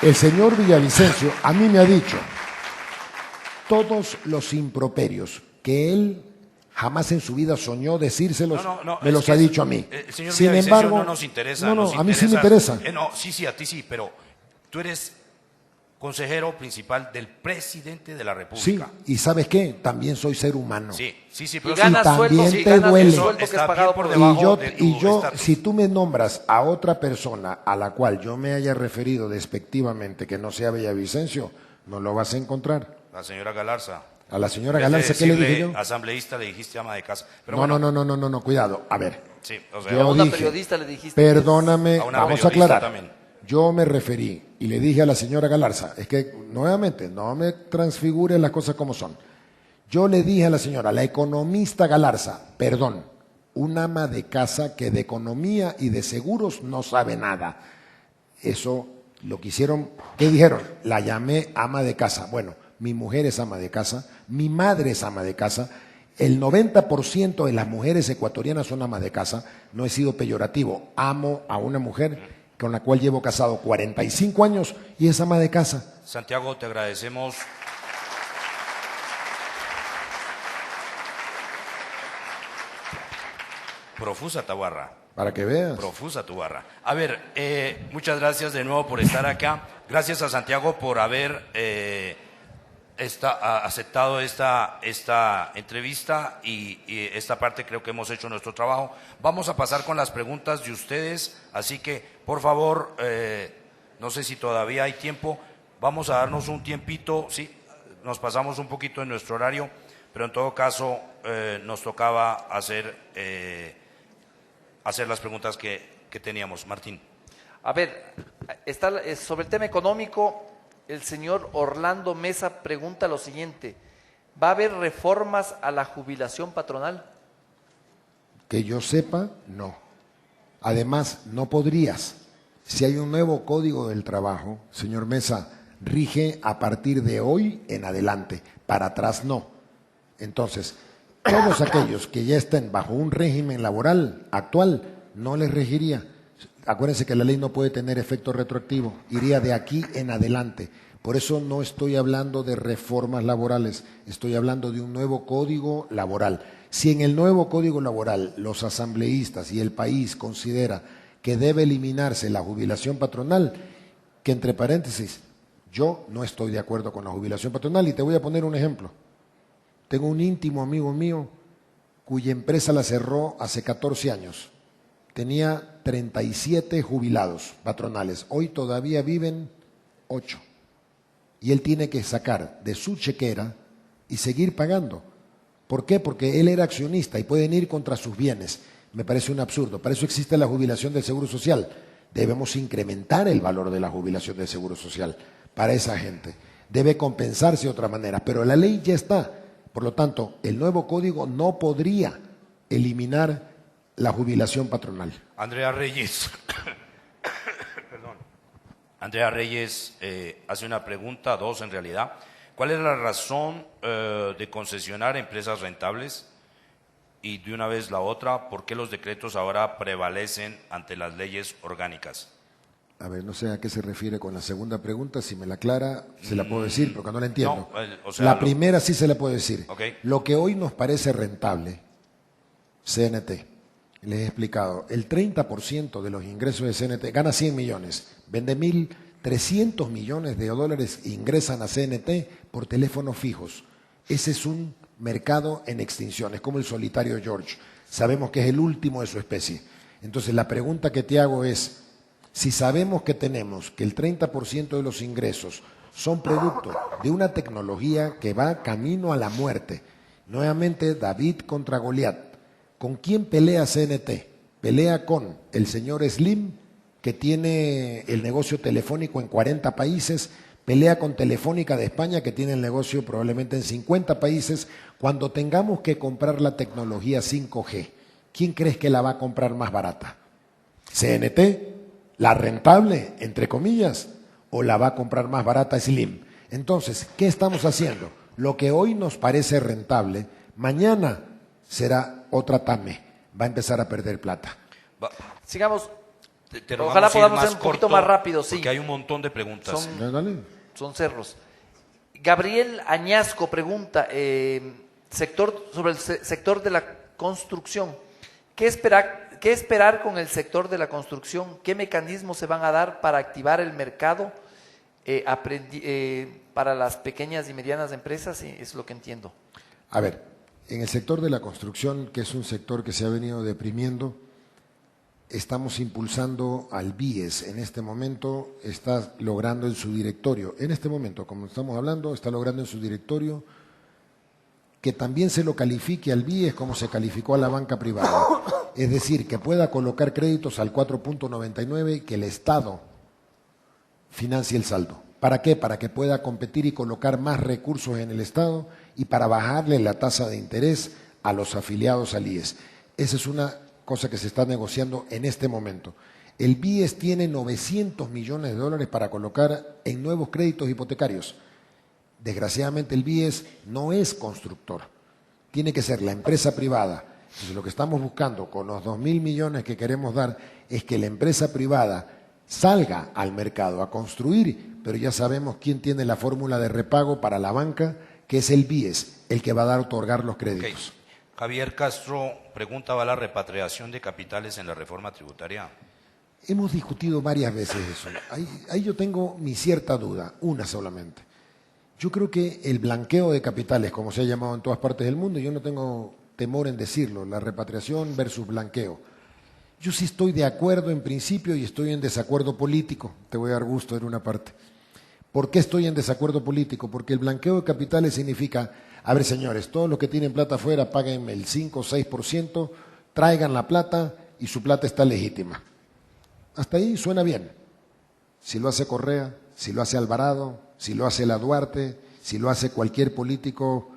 El señor Villavicencio a mí me ha dicho todos los improperios que él jamás en su vida soñó decírselos, me los ha dicho a mí.
El señor
Sin
Villavicencio
embargo,
no nos interesa.
a mí sí me interesa.
Sí, a ti sí, pero tú eres consejero principal del presidente de la República.
Sí, y ¿sabes qué? También soy ser humano.
Sí,
Y
pero
ganas sueldo,
también te duele.
sueldo que es
Está
pagado
bien por
por
debajo.
Y yo, si tú me nombras a otra persona a la cual yo me haya referido despectivamente que no sea Villavicencio, no lo vas a encontrar.
La señora Galarza.
A la señora Galarza, ¿qué le dije yo?
Asambleísta le dijiste ama de casa. Pero
No, cuidado. A ver.
Sí, o sea,
Yo
a una
dije,
periodista le dijiste.
perdóname,
a una
vamos a
periodista
aclarar.
también.
Yo me referí y le dije a la señora Galarza, es que nuevamente no me transfigure las cosas como son. Yo le dije a la señora, la economista Galarza, perdón, un ama de casa que de economía y de seguros no sabe nada. Eso lo que hicieron, ¿qué dijeron? La llamé ama de casa. Bueno, mi mujer es ama de casa, mi madre es ama de casa, el 90% de las mujeres ecuatorianas son amas de casa. No he sido peyorativo, amo a una mujer con la cual llevo casado 45 años y es ama de casa.
Santiago, te agradecemos. Profusa Tabarra.
Para que veas.
Profusa tu barra. A ver, muchas gracias de nuevo por estar acá. Gracias a Santiago por haber ha aceptado esta entrevista y esta parte creo que hemos hecho nuestro trabajo. Vamos a pasar con las preguntas de ustedes, así que por favor, no sé si todavía hay tiempo, vamos a darnos un tiempito, sí, nos pasamos un poquito en nuestro horario, pero en todo caso nos tocaba hacer las preguntas que teníamos. Martín.
A ver, sobre el tema económico, el señor Orlando Mesa pregunta lo siguiente: ¿va a haber reformas a la jubilación patronal?
Que yo sepa, no. Además, no podrías. Si hay un nuevo Código del Trabajo, señor Mesa, rige a partir de hoy en adelante, para atrás no. Entonces, todos aquellos que ya estén bajo un régimen laboral actual, no les regiría. Acuérdense que la ley no puede tener efecto retroactivo, iría de aquí en adelante. Por eso no estoy hablando de reformas laborales, estoy hablando de un nuevo código laboral. Si en el nuevo código laboral los asambleístas y el país considera que debe eliminarse la jubilación patronal, que entre paréntesis, yo no estoy de acuerdo con la jubilación patronal y te voy a poner un ejemplo. Tengo un íntimo amigo mío cuya empresa la cerró hace 14 años. Tenía 37 jubilados patronales, hoy todavía viven 8. Y él tiene que sacar de su chequera y seguir pagando. ¿Por qué? Porque él era accionista y pueden ir contra sus bienes. Me parece un absurdo. Para eso existe la jubilación del Seguro Social. Debemos incrementar el valor de la jubilación del Seguro Social para esa gente. Debe compensarse de otra manera, pero la ley ya está. Por lo tanto, el nuevo código no podría eliminar la jubilación patronal.
Andrea Reyes. Perdón. Andrea Reyes hace una pregunta, dos en realidad. ¿Cuál es la razón de concesionar empresas rentables? Y de una vez la otra, ¿por qué los decretos ahora prevalecen ante las leyes orgánicas?
A ver, no sé a qué se refiere con la segunda pregunta, si me la aclara, se la puedo decir, porque no la entiendo.
No,
la primera sí se la puedo decir.
Okay.
Lo que hoy nos parece rentable, CNT, les he explicado, el 30% de los ingresos de CNT gana 100 millones, vende 1.300 millones de dólares e ingresan a CNT por teléfonos fijos. Ese es un mercado en extinción, es como el solitario George. Sabemos que es el último de su especie. Entonces la pregunta que te hago es, si sabemos que tenemos que el 30% de los ingresos son producto de una tecnología que va camino a la muerte, nuevamente David contra Goliat, ¿con quién pelea CNT? Pelea con el señor Slim, que tiene el negocio telefónico en 40 países, pelea con Telefónica de España, que tiene el negocio probablemente en 50 países. Cuando tengamos que comprar la tecnología 5G, ¿quién crees que la va a comprar más barata? ¿CNT? ¿La rentable, entre comillas? ¿O la va a comprar más barata Slim? Entonces, ¿qué estamos haciendo? Lo que hoy nos parece rentable, mañana será otra TAME, va a empezar a perder plata.
Sigamos.
Ojalá
podamos ser un poquito más rápido, sí.
Porque hay un montón de preguntas.
Son cerros. Gabriel Añasco pregunta sobre el sector de la construcción. ¿Qué esperar con el sector de la construcción? ¿Qué mecanismos se van a dar para activar el mercado para las pequeñas y medianas empresas? Sí, es lo que entiendo.
A ver, en el sector de la construcción, que es un sector que se ha venido deprimiendo, estamos impulsando al BIES. En este momento está logrando en su directorio, en este momento, como estamos hablando, está logrando en su directorio que también se lo califique al BIES como se calificó a la banca privada. Es decir, que pueda colocar créditos al 4.99 y que el Estado financie el saldo. ¿Para qué? Para que pueda competir y colocar más recursos en el Estado y para bajarle la tasa de interés a los afiliados al IES. Esa es una cosa que se está negociando en este momento. El BIES tiene 900 millones de dólares para colocar en nuevos créditos hipotecarios. Desgraciadamente el BIES no es constructor, tiene que ser la empresa privada. Entonces lo que estamos buscando con los 2.000 millones que queremos dar es que la empresa privada salga al mercado a construir, pero ya sabemos quién tiene la fórmula de repago para la banca, que es el BIES, el que va a otorgar los créditos.
Okay. Javier Castro pregunta, ¿va la repatriación de capitales en la reforma tributaria?
Hemos discutido varias veces eso. Ahí yo tengo mi cierta duda, una solamente. Yo creo que el blanqueo de capitales, como se ha llamado en todas partes del mundo, yo no tengo temor en decirlo, la repatriación versus blanqueo. Yo sí estoy de acuerdo en principio y estoy en desacuerdo político, te voy a dar gusto en una parte. ¿Por qué estoy en desacuerdo político? Porque el blanqueo de capitales significa, a ver señores, todos los que tienen plata afuera paguen el 5 o 6%, traigan la plata y su plata está legítima. Hasta ahí suena bien. Si lo hace Correa, si lo hace Alvarado, si lo hace la Duarte, si lo hace cualquier político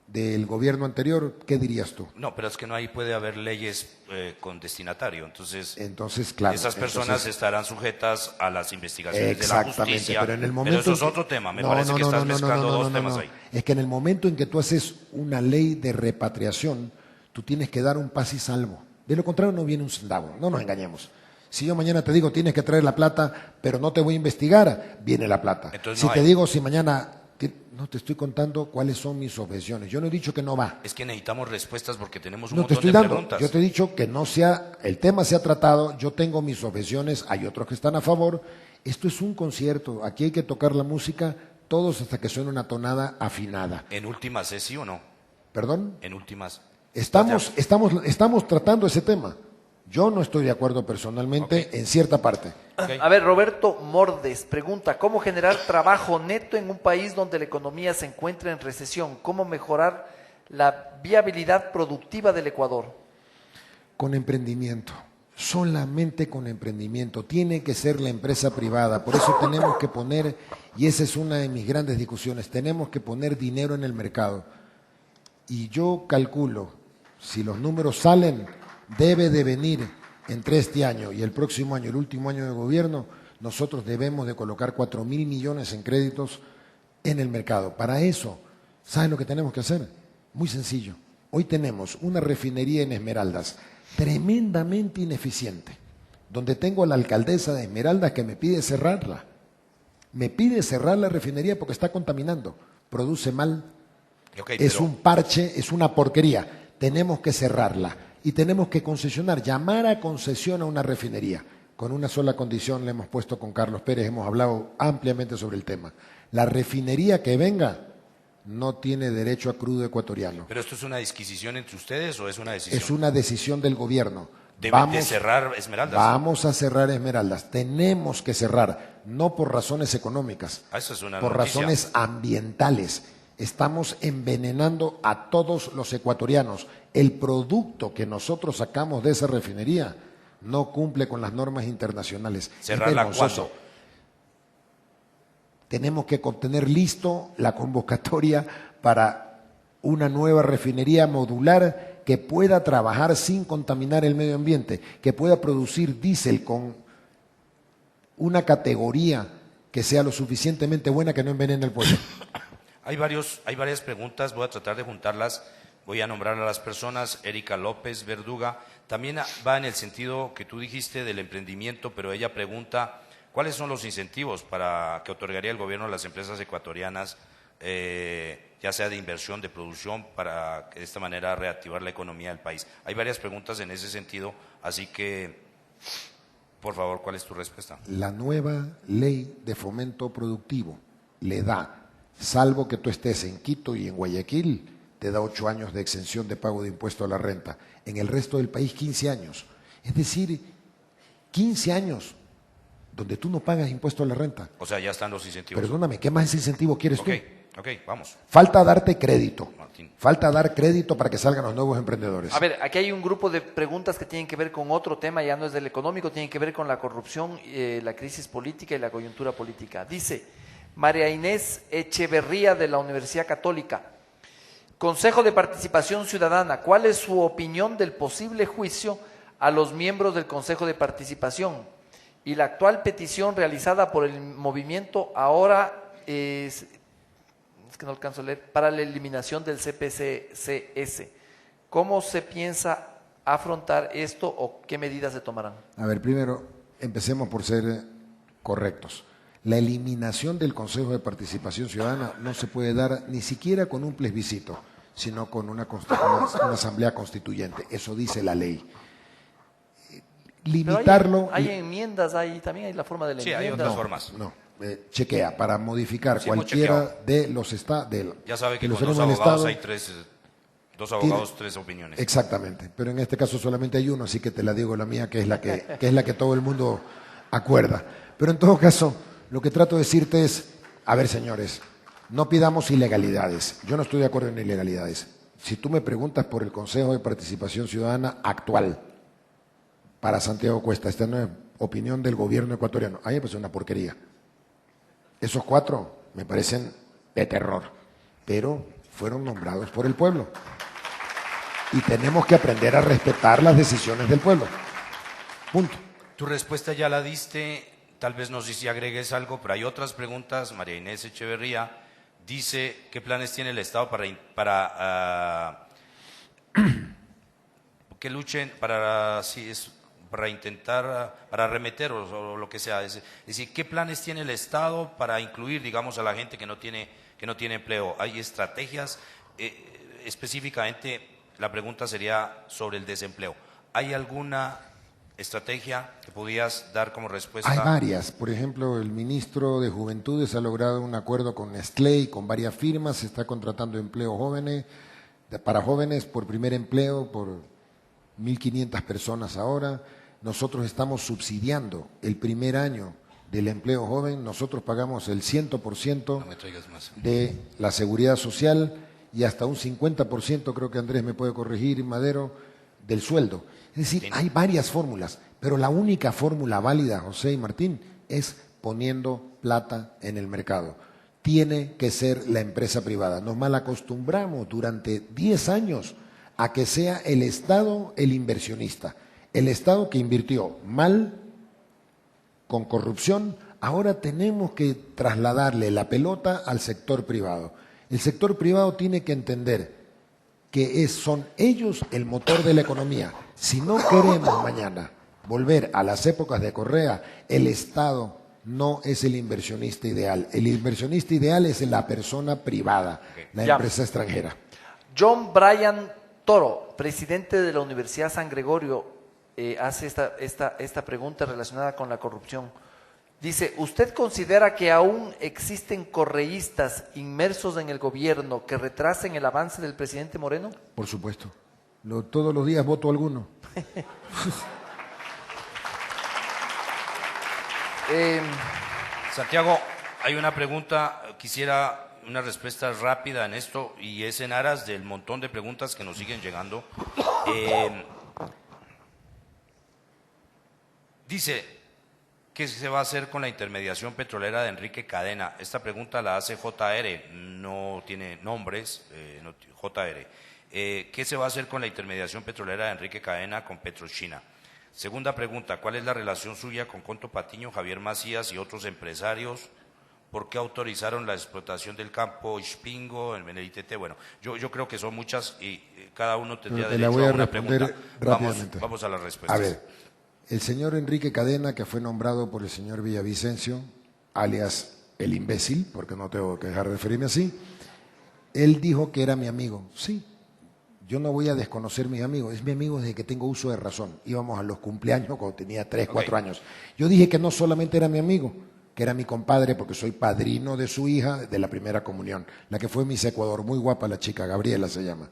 del gobierno anterior, ¿qué dirías tú?
No, pero es que no ahí puede haber leyes con destinatario. Entonces
Claro,
esas personas estarán sujetas a las investigaciones de la justicia.
Pero en el momento
eso es otro tema. Me parece que estás mezclando dos temas ahí.
Es que en el momento en que tú haces una ley de repatriación, tú tienes que dar un paz y salvo. De lo contrario no viene un centavo, no nos engañemos. Si yo mañana te digo tienes que traer la plata, pero no te voy a investigar, viene la plata.
Entonces,
si
no
te
hay.
digo, si mañana... No te estoy contando cuáles son mis objeciones. Yo no he dicho que no va.
Es que necesitamos respuestas porque tenemos un
No te
montón
estoy
de
dando.
preguntas.
Yo te he dicho que no sea, el tema se ha tratado, yo tengo mis objeciones, hay otros que están a favor. Esto es un concierto, aquí hay que tocar la música todos hasta que suene una tonada afinada.
¿En últimas es sí o no?
¿Perdón?
En últimas.
Estamos tratando ese tema. Yo no estoy de acuerdo personalmente en cierta parte.
Okay.
A ver, Roberto Mordes pregunta, ¿cómo generar trabajo neto en un país donde la economía se encuentra en recesión? ¿Cómo mejorar la viabilidad productiva del Ecuador?
Con emprendimiento, solamente con emprendimiento. Tiene que ser la empresa privada. Por eso tenemos que poner, y esa es una de mis grandes discusiones, tenemos que poner dinero en el mercado. Y yo calculo, si los números salen, debe de venir entre este año y el próximo año, el último año de gobierno, nosotros debemos de colocar 4.000 millones en créditos en el mercado. Para eso, ¿saben lo que tenemos que hacer? Muy sencillo. Hoy tenemos una refinería en Esmeraldas tremendamente ineficiente, donde tengo a la alcaldesa de Esmeraldas que me pide cerrarla. Me pide cerrar la refinería porque está contaminando, produce mal, es un parche, es una porquería. Tenemos que cerrarla. Y tenemos que concesionar, llamar a concesión a una refinería. Con una sola condición le hemos puesto con Carlos Pérez, hemos hablado ampliamente sobre el tema. La refinería que venga no tiene derecho a crudo ecuatoriano.
¿Pero esto es una disquisición entre ustedes o es una decisión?
Es una decisión del gobierno.
¿Deben de cerrar Esmeraldas?
Vamos a cerrar Esmeraldas. Tenemos que cerrar, no por razones económicas,
Eso es una
por
noticia.
razones ambientales. Estamos envenenando a todos los ecuatorianos. El producto que nosotros sacamos de esa refinería no cumple con las normas internacionales.
¿Cerrarla cuándo?
Tenemos que tener listo la convocatoria para una nueva refinería modular que pueda trabajar sin contaminar el medio ambiente, que pueda producir diésel con una categoría que sea lo suficientemente buena que no envenene el pueblo.
Hay varias preguntas, voy a tratar de juntarlas, voy a nombrar a las personas. Erika López Verduga, también va en el sentido que tú dijiste del emprendimiento, pero ella pregunta, ¿cuáles son los incentivos para que otorgaría el gobierno a las empresas ecuatorianas, ya sea de inversión, de producción, para de esta manera reactivar la economía del país? Hay varias preguntas en ese sentido, así que, por favor, ¿cuál es tu respuesta?
La nueva ley de fomento productivo le da, salvo que tú estés en Quito y en Guayaquil, te da 8 años de exención de pago de impuesto a la renta. En el resto del país, 15 años. Es decir, 15 años donde tú no pagas impuesto a la renta.
O sea, ya están los incentivos.
Perdóname, ¿qué más incentivo quieres tú?
Ok, vamos.
Falta darte crédito.
Martín.
Falta dar crédito para que salgan los nuevos emprendedores.
A ver, aquí hay un grupo de preguntas que tienen que ver con otro tema, ya no es del económico, tienen que ver con la corrupción, la crisis política y la coyuntura política. Dice María Inés Echeverría de la Universidad Católica, Consejo de Participación Ciudadana, ¿cuál es su opinión del posible juicio a los miembros del Consejo de Participación? Y la actual petición realizada por el movimiento ahora es que no alcanzo a leer, para la eliminación del CPCS. ¿Cómo se piensa afrontar esto o qué medidas se tomarán?
A ver, primero, empecemos por ser correctos. La eliminación del Consejo de Participación Ciudadana no se puede dar ni siquiera con un plebiscito, sino con una asamblea constituyente. Eso dice la ley. Limitarlo...
Hay enmiendas, también hay la forma de la
Sí,
enmienda.
hay otras formas.
No, chequea, para modificar
Sí, hemos
cualquiera
chequeado.
de los estados.
Ya sabe que
de los
con dos
órganos del
abogados
Estado,
hay dos abogados, tres opiniones.
exactamente, pero en este caso solamente hay uno, así que te la digo la mía, que es la que todo el mundo acuerda. Pero en todo caso, lo que trato de decirte es, a ver, señores, no pidamos ilegalidades. Yo no estoy de acuerdo en ilegalidades. Si tú me preguntas por el Consejo de Participación Ciudadana actual para Santiago Cuesta, esta no es opinión del gobierno ecuatoriano, a mí me parece una porquería. Esos 4 me parecen de terror, pero fueron nombrados por el pueblo. Y tenemos que aprender a respetar las decisiones del pueblo. Punto.
Tu respuesta ya la diste, tal vez no sé si agregues algo, pero hay otras preguntas. María Inés Echeverría dice, ¿qué planes tiene el Estado para que luchen para intentar, para arremeter o lo que sea? Es decir, ¿qué planes tiene el Estado para incluir, digamos, a la gente que no tiene empleo? ¿Hay estrategias? Específicamente, la pregunta sería sobre el desempleo. ¿Hay alguna estrategia que podías dar como respuesta?
Hay varias. Por ejemplo, el ministro de Juventudes ha logrado un acuerdo con Nestlé y con varias firmas. Se está contratando empleo para jóvenes por primer empleo por 1.500 personas ahora. Nosotros estamos subsidiando el primer año del empleo joven. Nosotros pagamos el 100%
No me traigas más.
de la seguridad social y hasta un 50%, creo que Andrés me puede corregir, Madero, del sueldo. Es decir, hay varias fórmulas, pero la única fórmula válida, José y Martín, es poniendo plata en el mercado. Tiene que ser la empresa privada. Nos malacostumbramos durante 10 años a que sea el Estado el inversionista. El Estado que invirtió mal, con corrupción, ahora tenemos que trasladarle la pelota al sector privado. El sector privado tiene que entender que son ellos el motor de la economía. Si no queremos mañana volver a las épocas de Correa, el Estado no es el inversionista ideal. El inversionista ideal es la persona privada, la empresa extranjera.
John Brian Toro, presidente de la Universidad San Gregorio, hace esta pregunta relacionada con la corrupción. Dice, ¿usted considera que aún existen correístas inmersos en el gobierno que retrasen el avance del presidente Moreno?
Por supuesto. Todos los días voto alguno.
Santiago, hay una pregunta, quisiera una respuesta rápida en esto y es en aras del montón de preguntas que nos siguen llegando. Dice, ¿qué se va a hacer con la intermediación petrolera de Enrique Cadena? Esta pregunta la hace JR, no tiene nombres, JR. ¿Qué se va a hacer con la intermediación petrolera de Enrique Cadena con Petrochina? Segunda pregunta, ¿cuál es la relación suya con Conto Patiño, Javier Macías y otros empresarios? ¿Por qué autorizaron la explotación del campo Ispingo en el ITT? Bueno, yo creo que son muchas y cada uno tendría derecho a una pregunta. Vamos a las respuestas.
A ver. El señor Enrique Cadena, que fue nombrado por el señor Villavicencio, alias el imbécil, porque no tengo que dejar de referirme así, él dijo que era mi amigo. Sí, yo no voy a desconocer a mi amigo, es mi amigo desde que tengo uso de razón. Íbamos a los cumpleaños cuando tenía 3, 4 años. Yo dije que no solamente era mi amigo, que era mi compadre, porque soy padrino de su hija de la primera comunión, la que fue Miss Ecuador, muy guapa la chica, Gabriela se llama.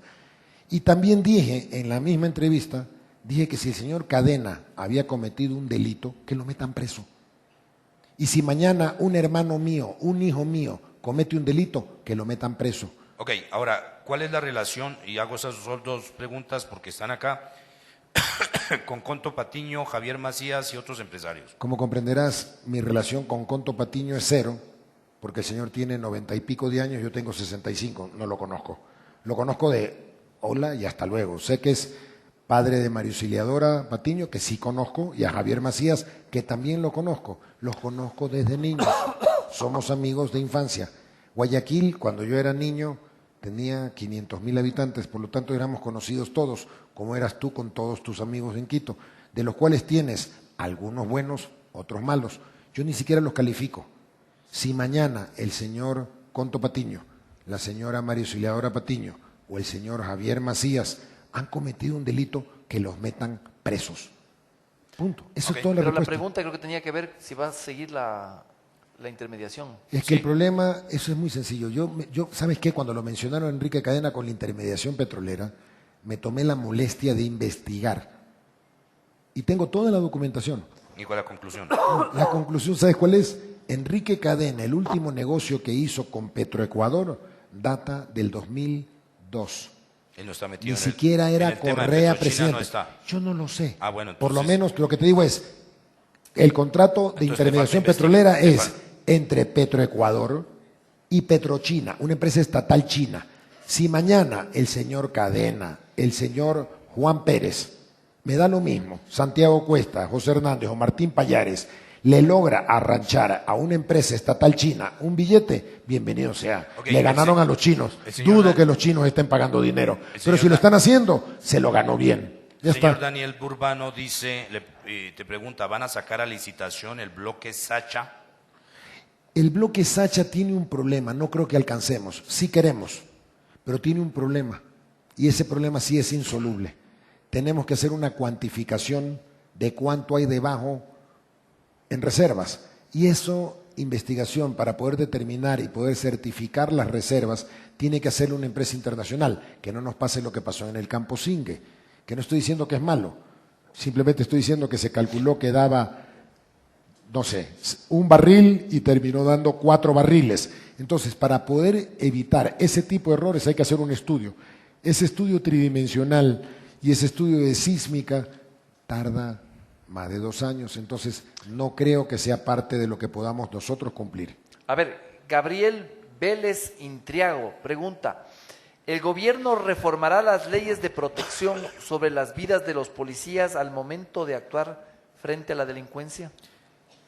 Y también dije en la misma entrevista, dije que si el señor Cadena había cometido un delito, que lo metan preso. Y si mañana un hermano mío, un hijo mío, comete un delito, que lo metan preso.
Ok, ahora, ¿cuál es la relación? Y hago esas dos preguntas porque están acá, con Conto Patiño, Javier Macías y otros empresarios.
Como comprenderás, mi relación con Conto Patiño es 0, porque el señor tiene 90 y pico de años, yo tengo 65, no lo conozco. Lo conozco de hola y hasta luego. Sé que es padre de María Auxiliadora Patiño, que sí conozco, y a Javier Macías, que también lo conozco. Los conozco desde niños. Somos amigos de infancia. Guayaquil, cuando yo era niño, tenía 500.000 habitantes, por lo tanto éramos conocidos todos, como eras tú con todos tus amigos en Quito, de los cuales tienes algunos buenos, otros malos. Yo ni siquiera los califico. Si mañana el señor Conto Patiño, la señora María Auxiliadora Patiño o el señor Javier Macías han cometido un delito, que los metan presos. Punto. Eso es toda la
Pero
respuesta.
la pregunta creo que tenía que ver si va a seguir la la intermediación.
Es que el problema, eso es muy sencillo. Yo, ¿sabes qué? Cuando lo mencionaron Enrique Cadena con la intermediación petrolera, me tomé la molestia de investigar. Y tengo toda la documentación.
¿Y cuál es la conclusión?
La conclusión, ¿sabes cuál es? Enrique Cadena, el último negocio que hizo con Petroecuador, data del 2002.
Él no está metido
Ni siquiera era Correa presidente.
No está.
Yo no lo sé.
Ah, bueno,
Por lo
entonces,
menos lo que te digo es, el contrato de intermediación petrolera es entre Petroecuador y Petrochina, una empresa estatal china. Si mañana el señor Cadena, el señor Juan Pérez, me da lo mismo, Santiago Cuesta, José Hernández o Martín Payares, le logra arranchar a una empresa estatal china un billete, bienvenido sea.
Okay,
le ganaron a los chinos. Dudo que los chinos estén pagando dinero. Pero si lo están haciendo, se lo ganó bien. Ya
el señor
está.
Daniel Burbano dice, te pregunta, ¿van a sacar a licitación el bloque Sacha?
El bloque Sacha tiene un problema, no creo que alcancemos. Sí queremos, pero tiene un problema. Y ese problema sí es insoluble. Tenemos que hacer una cuantificación de cuánto hay debajo en reservas. Y eso, investigación, para poder determinar y poder certificar las reservas, tiene que hacerlo una empresa internacional, que no nos pase lo que pasó en el campo Zingue, que no estoy diciendo que es malo, simplemente estoy diciendo que se calculó que daba, no sé, un barril y terminó dando 4 barriles. Entonces, para poder evitar ese tipo de errores hay que hacer un estudio. Ese estudio tridimensional y ese estudio de sísmica tarda más de 2 años, entonces no creo que sea parte de lo que podamos nosotros cumplir.
A ver, Gabriel Vélez Intriago pregunta, ¿el gobierno reformará las leyes de protección sobre las vidas de los policías al momento de actuar frente a la delincuencia?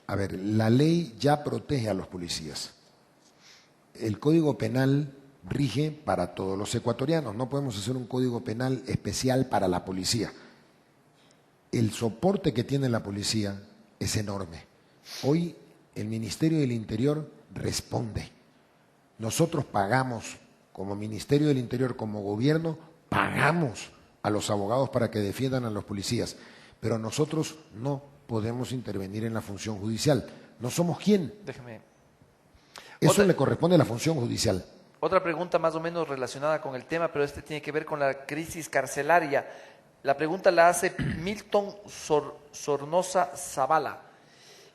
A ver, la ley ya protege a los policías. El Código Penal rige para todos los ecuatorianos, no podemos hacer un Código Penal especial para la policía. El soporte que tiene la policía es enorme. Hoy el Ministerio del Interior responde. Nosotros pagamos, como Ministerio del Interior, como gobierno, pagamos a los abogados para que defiendan a los policías, pero nosotros no podemos intervenir en la función judicial. No somos quién.
Déjeme.
Eso le corresponde a la función judicial.
Otra pregunta más o menos relacionada con el tema, pero tiene que ver con la crisis carcelaria. La pregunta la hace Milton Sornosa Zavala.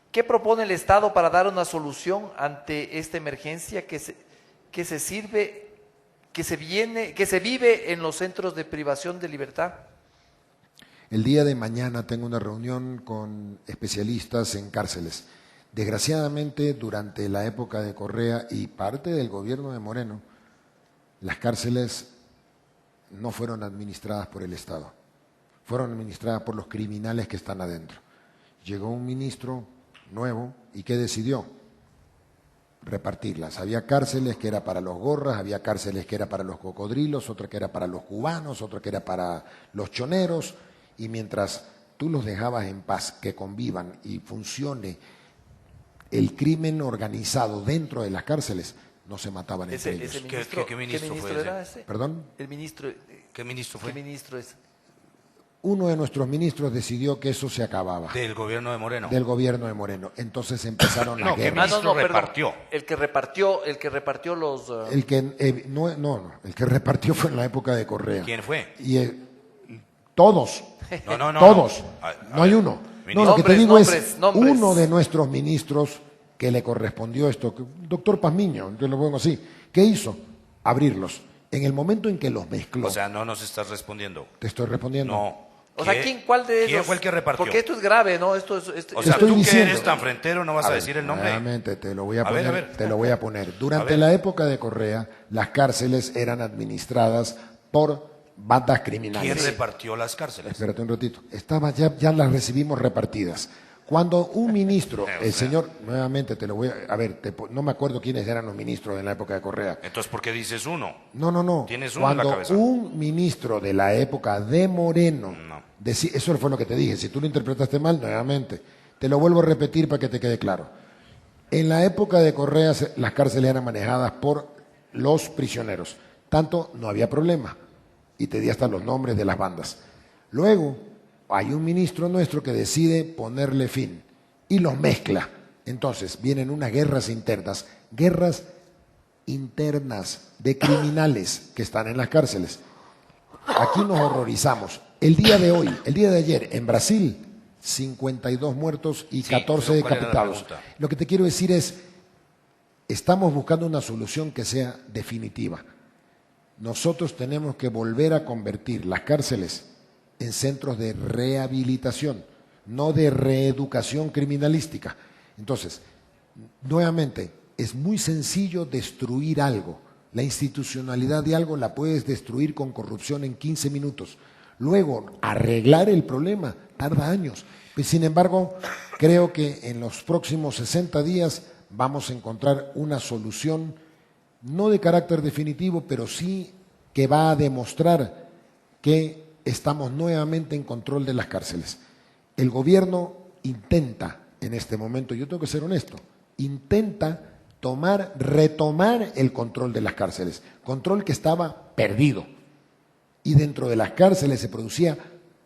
¿Qué propone el Estado para dar una solución ante esta emergencia que se vive en los centros de privación de libertad?
El día de mañana tengo una reunión con especialistas en cárceles. Desgraciadamente, durante la época de Correa y parte del gobierno de Moreno, las cárceles no fueron administradas por el Estado. Fueron administradas por los criminales que están adentro. Llegó un ministro nuevo y ¿qué decidió? Repartirlas. Había cárceles que era para los gorras, había cárceles que era para los cocodrilos, otra que era para los cubanos, otra que era para los choneros, y mientras tú los dejabas en paz, que convivan y funcione el crimen organizado dentro de las cárceles, no se mataban entre ellos.
¿Qué ministro fue
era
ese?
ese?
¿Perdón?
El ministro.
¿Qué ministro fue?
¿Qué ministro es?
Uno de nuestros ministros decidió que eso se acababa.
Del gobierno de Moreno.
Del gobierno de Moreno. Entonces empezaron las guerras.
ministro repartió.
El que repartió los...
El que el que repartió fue en la época de Correa.
¿Quién fue?
Y todos.
No.
Todos. No hay uno. No, lo que te digo es
nombres.
uno de nuestros ministros que le correspondió esto, doctor Pazmiño, yo lo pongo así, ¿qué hizo? Abrirlos. En el momento en que los mezcló.
O sea, no nos estás respondiendo.
Te estoy respondiendo.
No.
O sea, ¿cuál de ellos?
¿Quién fue el que repartió?
Porque esto es grave, ¿no?
O sea,
estoy
tú que
diciendo.
eres tan frentero no vas a decir el nombre.
Nuevamente, te lo voy a
A ver,
poner.
a ver.
Te lo voy a poner. Durante
A ver.
la época de Correa, las cárceles eran administradas por bandas criminales.
¿Quién repartió las cárceles?
Espérate un ratito. Ya las recibimos repartidas. Cuando un ministro, el señor, nuevamente te lo voy a ver, no me acuerdo quiénes eran los ministros en la época de Correa.
Entonces, ¿por qué dices uno?
No.
Tienes uno en la
Cuando
cabeza.
un ministro de la época de Moreno,
No.
eso fue lo que te dije, si tú lo interpretaste mal, nuevamente, te lo vuelvo a repetir para que te quede claro. En la época de Correa, las cárceles eran manejadas por los prisioneros, tanto no había problema, y te di hasta los nombres de las bandas. Luego, hay un ministro nuestro que decide ponerle fin y los mezcla. Entonces, vienen unas guerras internas de criminales que están en las cárceles. Aquí nos horrorizamos. El día de ayer, en Brasil, 52 muertos y 14 decapitados. Lo que te quiero decir es, estamos buscando una solución que sea definitiva. Nosotros tenemos que volver a convertir las cárceles en centros de rehabilitación, no de reeducación criminalística. Entonces, nuevamente, es muy sencillo destruir algo. La institucionalidad de algo la puedes destruir con corrupción en 15 minutos. Luego, arreglar el problema tarda años. Sin embargo, creo que en los próximos 60 días vamos a encontrar una solución, no de carácter definitivo, pero sí que va a demostrar que estamos nuevamente en control de las cárceles. El gobierno intenta, en este momento, yo tengo que ser honesto, intenta retomar el control de las cárceles, control que estaba perdido. Y dentro de las cárceles se producía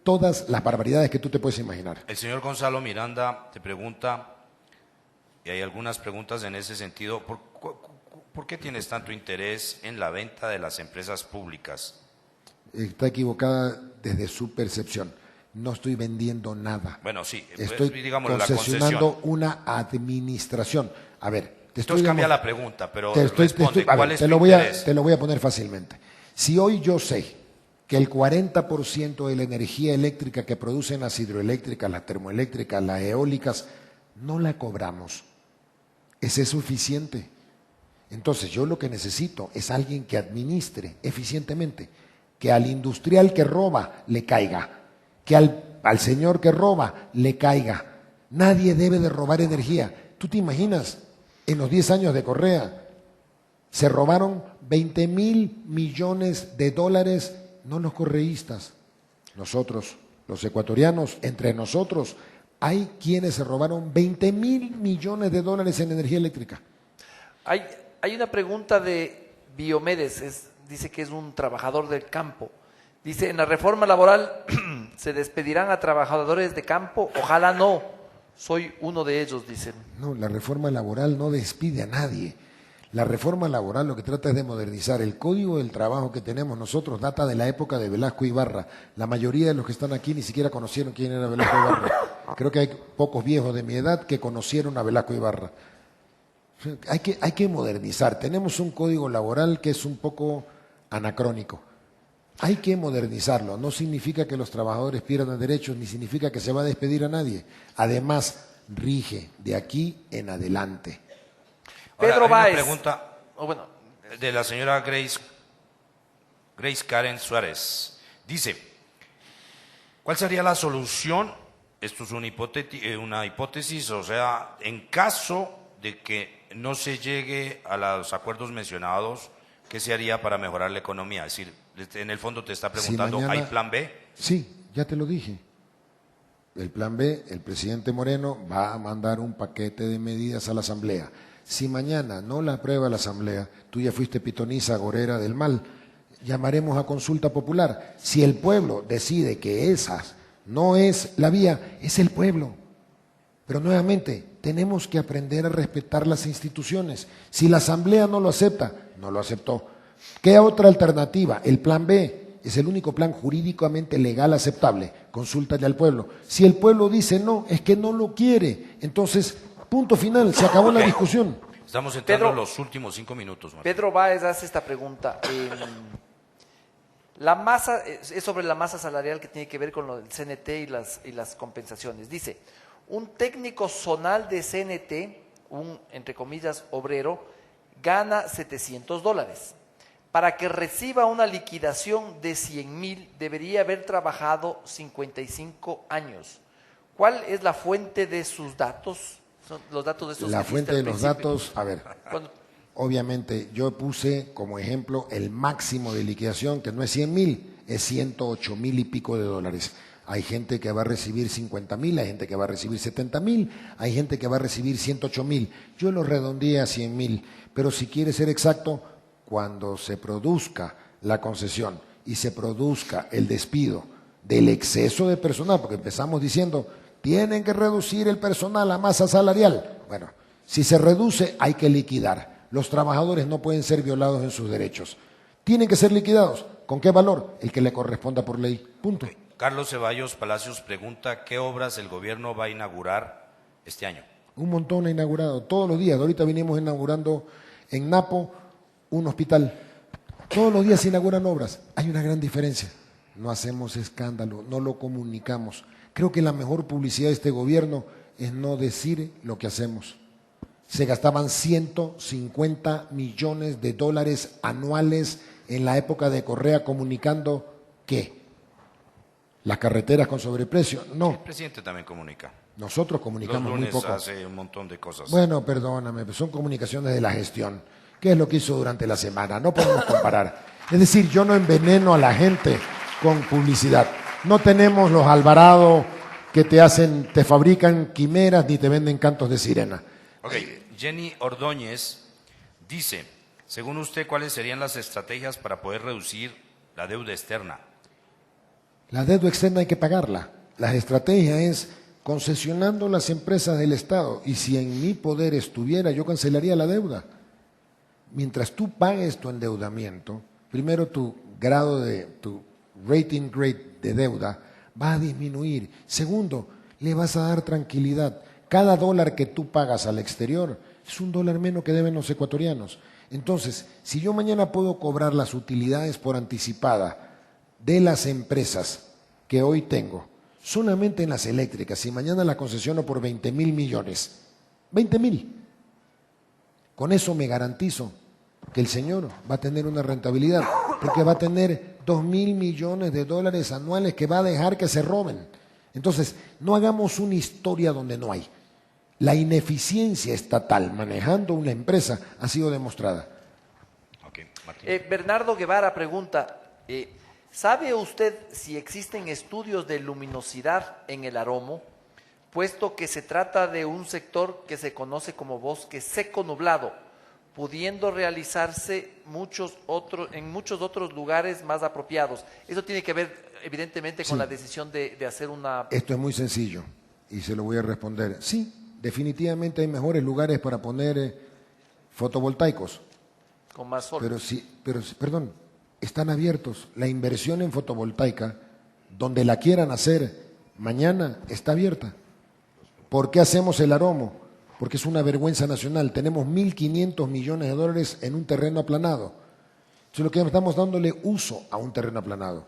todas las barbaridades que tú te puedes imaginar.
El señor Gonzalo Miranda te pregunta, y hay algunas preguntas en ese sentido, ¿por qué tienes tanto interés en la venta de las empresas públicas?
Está equivocada desde su percepción. No estoy vendiendo nada.
Bueno, sí,
estoy concesionando una administración. A ver,
entonces cambia la pregunta, pero
te lo voy a poner fácilmente. Si hoy yo sé que el 40% de la energía eléctrica que producen las hidroeléctricas, las termoeléctricas, las eólicas, no la cobramos, ¿ese es suficiente? Entonces yo lo que necesito es alguien que administre eficientemente, que al industrial que roba le caiga, que al señor que roba le caiga. Nadie debe de robar energía. ¿Tú te imaginas? En los 10 años de Correa se robaron 20.000 millones de dólares, no los correístas, nosotros, los ecuatorianos, entre nosotros, hay quienes se robaron 20.000 millones de dólares en energía eléctrica.
Hay una pregunta de Diomedes, dice que es un trabajador del campo. Dice, en la reforma laboral se despedirán a trabajadores de campo, ojalá no, soy uno de ellos, dicen. No,
la reforma laboral no despide a nadie. La reforma laboral lo que trata es de modernizar. El código del trabajo que tenemos nosotros data de la época de Velasco Ibarra. La mayoría de los que están aquí ni siquiera conocieron quién era Velasco Ibarra. Creo que hay pocos viejos de mi edad que conocieron a Velasco Ibarra. Hay que modernizar. Tenemos un código laboral que es un poco anacrónico. Hay que modernizarlo. No significa que los trabajadores pierdan derechos, ni significa que se va a despedir a nadie. Además, rige de aquí en adelante.
Pedro Báez.
Una pregunta de la señora Grace Karen Suárez. Dice, ¿cuál sería la solución? Esto es una hipótesis, o sea, en caso de que no se llegue a los acuerdos mencionados, ¿qué se haría para mejorar la economía? Es decir, en el fondo te está preguntando, si mañana, ¿hay plan B?
Sí, ya te lo dije. El plan B, el presidente Moreno va a mandar un paquete de medidas a la Asamblea. Si mañana no la aprueba la Asamblea, tú ya fuiste pitoniza agorera del mal, llamaremos a consulta popular. Si el pueblo decide que esa no es la vía, es el pueblo. Pero nuevamente, tenemos que aprender a respetar las instituciones. Si la Asamblea no lo acepta, no lo aceptó. ¿Qué otra alternativa? El plan B es el único plan jurídicamente legal aceptable. Consúltale al pueblo. Si el pueblo dice no, es que no lo quiere. Entonces, punto final, se acabó la discusión.
Estamos entrando en los últimos 5 minutos. Martín.
Pedro Báez hace esta pregunta. La masa, es sobre la masa salarial que tiene que ver con lo del CNT y las compensaciones. Dice, un técnico zonal de CNT, un, entre comillas, obrero, gana $700. Para que reciba una liquidación de 100.000, debería haber trabajado 55 años. ¿Cuál es la fuente de sus datos? Son los datos de estos.
La fuente de los datos, a ver, obviamente yo puse como ejemplo el máximo de liquidación, que no es 100.000, es 108.000 y pico de dólares. Hay gente que va a recibir 50.000, hay gente que va a recibir 70.000, hay gente que va a recibir 108.000. Yo lo redondeé a 100.000, pero si quiere ser exacto, cuando se produzca la concesión y se produzca el despido del exceso de personal, porque empezamos diciendo, tienen que reducir el personal, la masa salarial. Bueno, si se reduce hay que liquidar. Los trabajadores no pueden ser violados en sus derechos. Tienen que ser liquidados. ¿Con qué valor? El que le corresponda por ley. Punto.
Carlos Ceballos Palacios pregunta, ¿qué obras el gobierno va a inaugurar este año?
Un montón ha inaugurado, todos los días. Ahorita vinimos inaugurando en Napo un hospital. Todos los días se inauguran obras. Hay una gran diferencia. No hacemos escándalo, no lo comunicamos. Creo que la mejor publicidad de este gobierno es no decir lo que hacemos. Se gastaban 150 millones de dólares anuales en la época de Correa comunicando ¿qué? ¿Las carreteras con sobreprecio? No.
El presidente también comunica.
Nosotros comunicamos
Los lunes
muy poco.
hace un montón de cosas.
Bueno, perdóname, son comunicaciones de la gestión. ¿Qué es lo que hizo durante la semana? No podemos comparar. Es decir, yo no enveneno a la gente con publicidad. No tenemos los Alvarado que te fabrican quimeras ni te venden cantos de sirena.
Ok, Jenny Ordóñez dice, según usted, ¿cuáles serían las estrategias para poder reducir la deuda externa?
La deuda externa hay que pagarla. La estrategia es concesionando las empresas del Estado. Y si en mi poder estuviera, yo cancelaría la deuda. Mientras tú pagues tu endeudamiento, primero tu rating grade de deuda va a disminuir. Segundo, le vas a dar tranquilidad. Cada dólar que tú pagas al exterior es un dólar menos que deben los ecuatorianos. Entonces, si yo mañana puedo cobrar las utilidades por anticipada de las empresas que hoy tengo, solamente en las eléctricas, si mañana la concesiono por 20.000 millones, 20.000, con eso me garantizo que el señor va a tener una rentabilidad, porque va a tener 2.000 millones de dólares anuales que va a dejar que se roben. Entonces, no hagamos una historia donde no hay. La ineficiencia estatal manejando una empresa ha sido demostrada.
Okay,
Bernardo Guevara pregunta, ¿sabe usted si existen estudios de luminosidad en el Aromo, puesto que se trata de un sector que se conoce como bosque seco nublado, pudiendo realizarse en muchos otros lugares más apropiados? Eso tiene que ver evidentemente con la decisión de hacer una...
Esto es muy sencillo y se lo voy a responder. Sí, definitivamente hay mejores lugares para poner fotovoltaicos.
Con más sol.
Perdón, están abiertos. La inversión en fotovoltaica, donde la quieran hacer mañana, está abierta. ¿Por qué hacemos el Aromo? Porque es una vergüenza nacional. Tenemos 1.500 millones de dólares en un terreno aplanado. Entonces lo que estamos dándole uso a un terreno aplanado.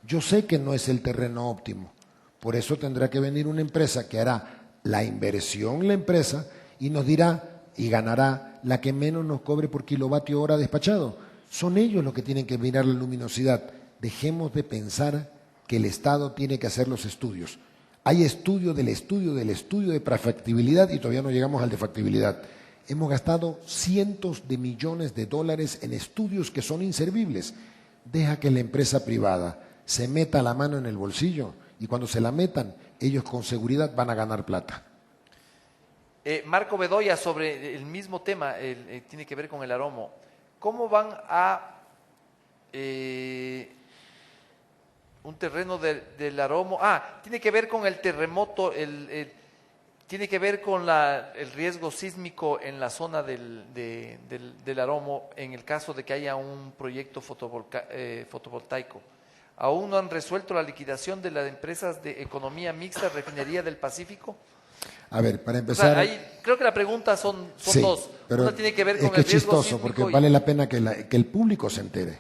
Yo sé que no es el terreno óptimo. Por eso tendrá que venir una empresa que hará la inversión, la empresa, y nos dirá y ganará la que menos nos cobre por kilovatio hora despachado. Son ellos los que tienen que mirar la luminosidad. Dejemos de pensar que el Estado tiene que hacer los estudios. Hay estudio de prefactibilidad y todavía no llegamos al de factibilidad. Hemos gastado cientos de millones de dólares en estudios que son inservibles. Deja que la empresa privada se meta la mano en el bolsillo y cuando se la metan, ellos con seguridad van a ganar plata.
Marco Bedoya, sobre el mismo tema, tiene que ver con el Aromo. ¿Cómo van a un terreno del Aromo? Tiene que ver con el terremoto, tiene que ver con el riesgo sísmico en la zona del Aromo en el caso de que haya un proyecto fotovoltaico. ¿Aún no han resuelto la liquidación de las empresas de economía mixta, Refinería del Pacífico?
A ver, para empezar...
Creo que la pregunta son
sí,
dos.
Pero
una tiene que ver con
es que
el riesgo
es chistoso,
sísmico
porque vale la pena que el público se entere.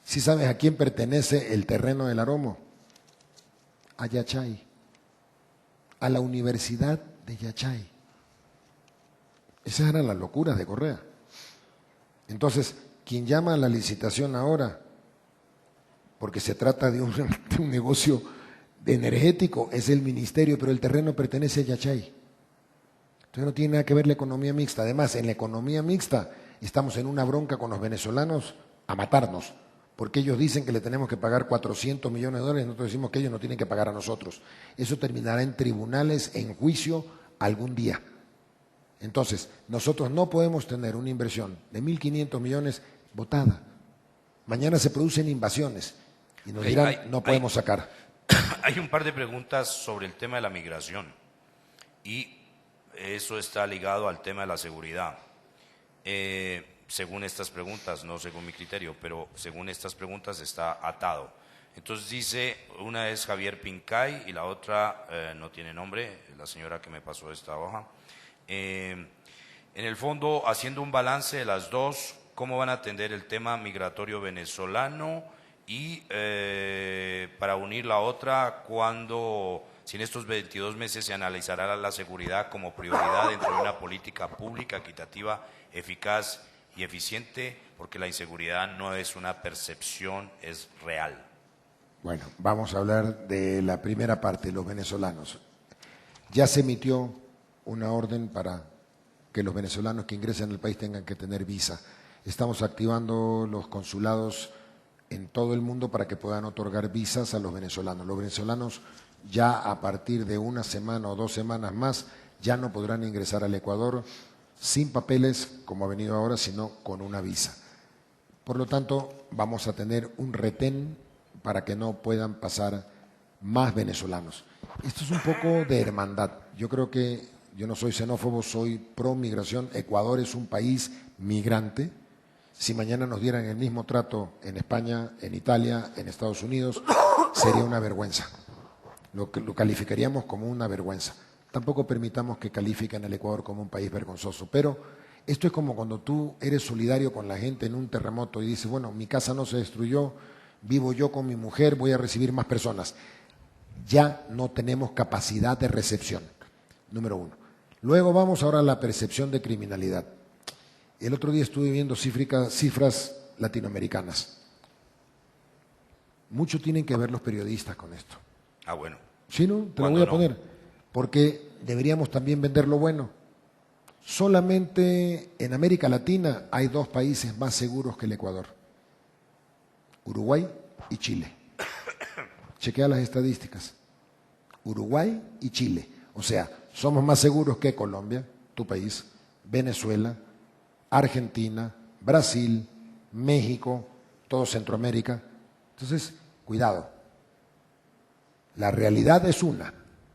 ¿Sí sabes a quién pertenece el terreno del Aromo? A Yachay, a la Universidad de Yachay. Esas eran las locuras de Correa. Entonces, quien llama a la licitación ahora, porque se trata de un negocio energético, es el ministerio, pero el terreno pertenece a Yachay. Entonces no tiene nada que ver la economía mixta. Además, en la economía mixta estamos en una bronca con los venezolanos a matarnos, porque ellos dicen que le tenemos que pagar 400 millones de dólares, nosotros decimos que ellos no tienen que pagar a nosotros. Eso terminará en tribunales, en juicio, algún día. Entonces, nosotros no podemos tener una inversión de 1.500 millones botada. Mañana se producen invasiones y nos dirán, no podemos sacar.
Hay un par de preguntas sobre el tema de la migración y eso está ligado al tema de la seguridad. Según estas preguntas, no según mi criterio, pero según estas preguntas está atado. Entonces dice, una es Javier Pincay y la otra no tiene nombre, la señora que me pasó esta hoja. En el fondo, haciendo un balance de las dos, ¿cómo van a atender el tema migratorio venezolano? Y para unir la otra, si en estos 22 meses se analizará la seguridad como prioridad dentro de una política pública, equitativa, eficaz y eficiente, porque la inseguridad no es una percepción, es real.
Bueno, vamos a hablar de la primera parte, los venezolanos. Ya se emitió una orden para que los venezolanos que ingresen al país tengan que tener visa. Estamos activando los consulados en todo el mundo para que puedan otorgar visas a los venezolanos. Los venezolanos ya a partir de una semana o 2 semanas más ya no podrán ingresar al Ecuador sin papeles, como ha venido ahora, sino con una visa. Por lo tanto, vamos a tener un retén para que no puedan pasar más venezolanos. Esto es un poco de hermandad. Yo creo que yo no soy xenófobo, soy pro migración. Ecuador es un país migrante. Si mañana nos dieran el mismo trato en España, en Italia, en Estados Unidos, sería una vergüenza. Lo calificaríamos como una vergüenza. Tampoco permitamos que califiquen al Ecuador como un país vergonzoso. Pero esto es como cuando tú eres solidario con la gente en un terremoto y dices, bueno, mi casa no se destruyó, vivo yo con mi mujer, voy a recibir más personas. Ya no tenemos capacidad de recepción, número 1. Luego vamos ahora a la percepción de criminalidad. El otro día estuve viendo cifras latinoamericanas. Mucho tienen que ver los periodistas con esto.
Ah, bueno.
¿Sí, no? Te lo voy a poner. Porque deberíamos también vender lo bueno. Solamente en América Latina hay 2 países más seguros que el Ecuador. Uruguay y Chile. Chequea las estadísticas. Uruguay y Chile. O sea, somos más seguros que Colombia, tu país, Venezuela, Argentina, Brasil, México, todo Centroamérica. Entonces, cuidado. La realidad es una,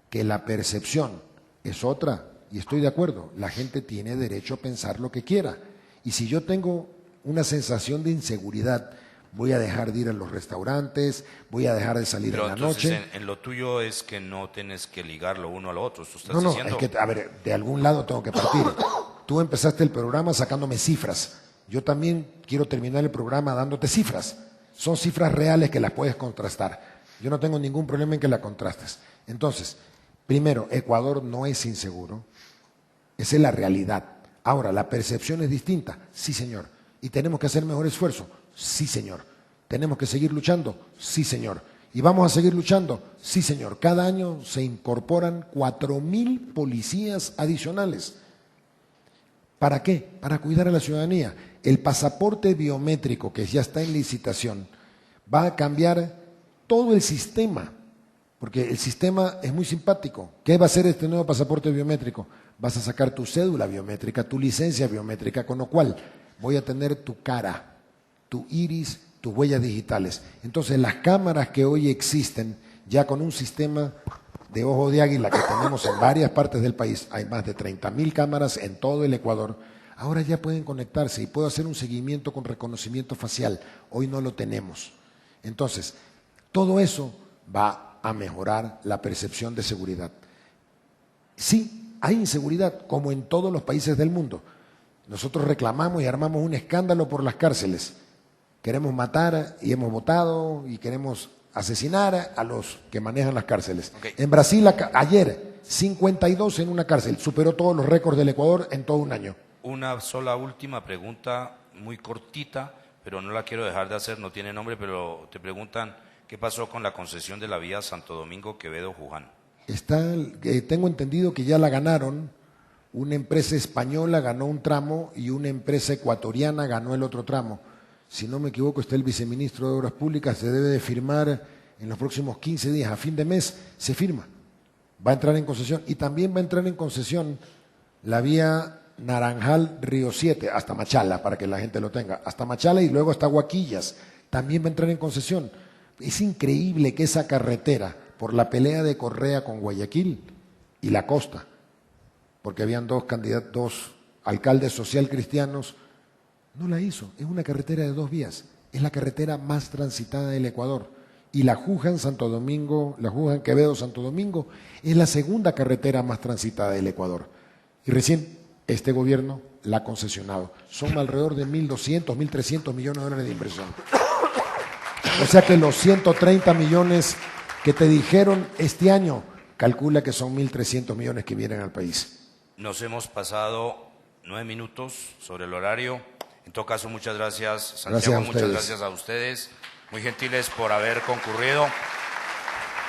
que la percepción es otra. Y estoy de acuerdo, la gente tiene derecho a pensar lo que quiera. Y si yo tengo una sensación de inseguridad, voy a dejar de ir a los restaurantes, voy a dejar de salir en la noche.
En lo tuyo es que no tienes que ligar lo uno a lo otro. ¿Tú estás
No,
diciendo?
es que, a ver, de algún lado tengo que partir. Tú empezaste el programa sacándome cifras. Yo también quiero terminar el programa dándote cifras. Son cifras reales que las puedes contrastar. Yo no tengo ningún problema en que las contrastes. Entonces, primero, Ecuador no es inseguro. Esa es la realidad. Ahora, la percepción es distinta. Sí, señor. ¿Y tenemos que hacer mejor esfuerzo? Sí, señor. ¿Tenemos que seguir luchando? Sí, señor. ¿Y vamos a seguir luchando? Sí, señor. Cada año se incorporan 4.000 policías adicionales. ¿Para qué? Para cuidar a la ciudadanía. El pasaporte biométrico, que ya está en licitación, va a cambiar todo el sistema, porque el sistema es muy simpático. ¿Qué va a hacer este nuevo pasaporte biométrico? Vas a sacar tu cédula biométrica, tu licencia biométrica, con lo cual voy a tener tu cara, tu iris, tus huellas digitales. Entonces, las cámaras que hoy existen, ya con un sistema de ojo de águila que tenemos en varias partes del país, hay más de 30.000 cámaras en todo el Ecuador, ahora ya pueden conectarse y puedo hacer un seguimiento con reconocimiento facial. Hoy no lo tenemos. Entonces, todo eso va a mejorar la percepción de seguridad. Sí, hay inseguridad, como en todos los países del mundo. Nosotros reclamamos y armamos un escándalo por las cárceles. Queremos matar y hemos votado y queremos asesinar a los que manejan las cárceles. Okay. En Brasil, ayer, 52 en una cárcel. Superó todos los récords del Ecuador en todo un año.
Una sola última pregunta, muy cortita, pero no la quiero dejar de hacer, no tiene nombre, pero te preguntan, ¿qué pasó con la concesión de la vía Santo Domingo-Quevedo-Juján?
Tengo entendido que ya la ganaron. Una empresa española ganó un tramo y una empresa ecuatoriana ganó el otro tramo. Si no me equivoco, está el viceministro de Obras Públicas, se debe de firmar en los próximos 15 días, a fin de mes se firma. Va a entrar en concesión y también va a entrar en concesión la vía Naranjal-Río 7, hasta Machala, para que la gente lo tenga, hasta Machala y luego hasta Huaquillas, también va a entrar en concesión. Es increíble que esa carretera, por la pelea de Correa con Guayaquil y la costa, porque habían dos alcaldes social cristianos, no la hizo. Es una carretera de 2 vías, es la carretera más transitada del Ecuador. Y la Juján Quevedo Santo Domingo es la segunda carretera más transitada del Ecuador. Y recién este gobierno la ha concesionado. Son alrededor de 1.200, 1.300 millones de dólares de inversión. O sea que los 130 millones que te dijeron este año, calcula que son 1.300 millones que vienen al país.
Nos hemos pasado 9 minutos sobre el horario. En todo caso, muchas gracias, Santiago, muchas gracias a ustedes. Muy gentiles por haber concurrido.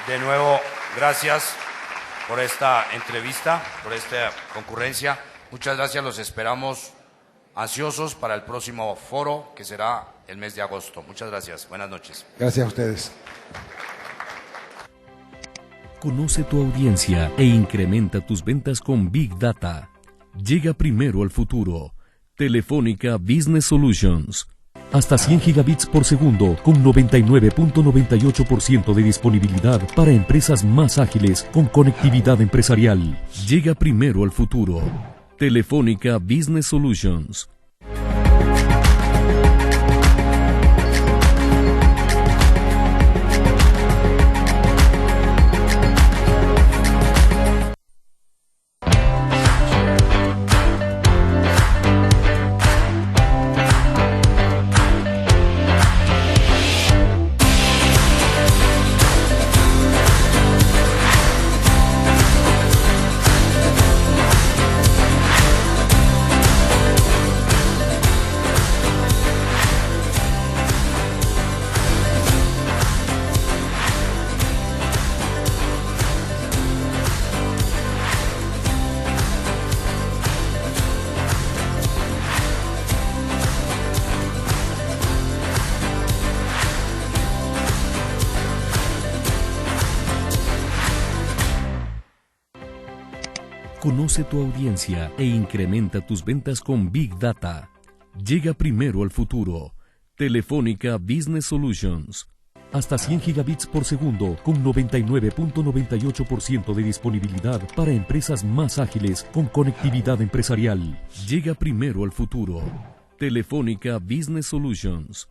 De nuevo, gracias por esta entrevista, por esta concurrencia. Muchas gracias, los esperamos ansiosos para el próximo foro, que será el mes de agosto. Muchas gracias, buenas noches.
Gracias a ustedes.
Conoce tu audiencia e incrementa tus ventas con Big Data. Llega primero al futuro. Telefónica Business Solutions. Hasta 100 gigabits por segundo con 99.98% de disponibilidad para empresas más ágiles con conectividad empresarial. Llega primero al futuro. Telefónica Business Solutions. Conoce tu audiencia e incrementa tus ventas con Big Data. Llega primero al futuro. Telefónica Business Solutions. Hasta 100 gigabits por segundo con 99.98% de disponibilidad para empresas más ágiles con conectividad empresarial. Llega primero al futuro. Telefónica Business Solutions.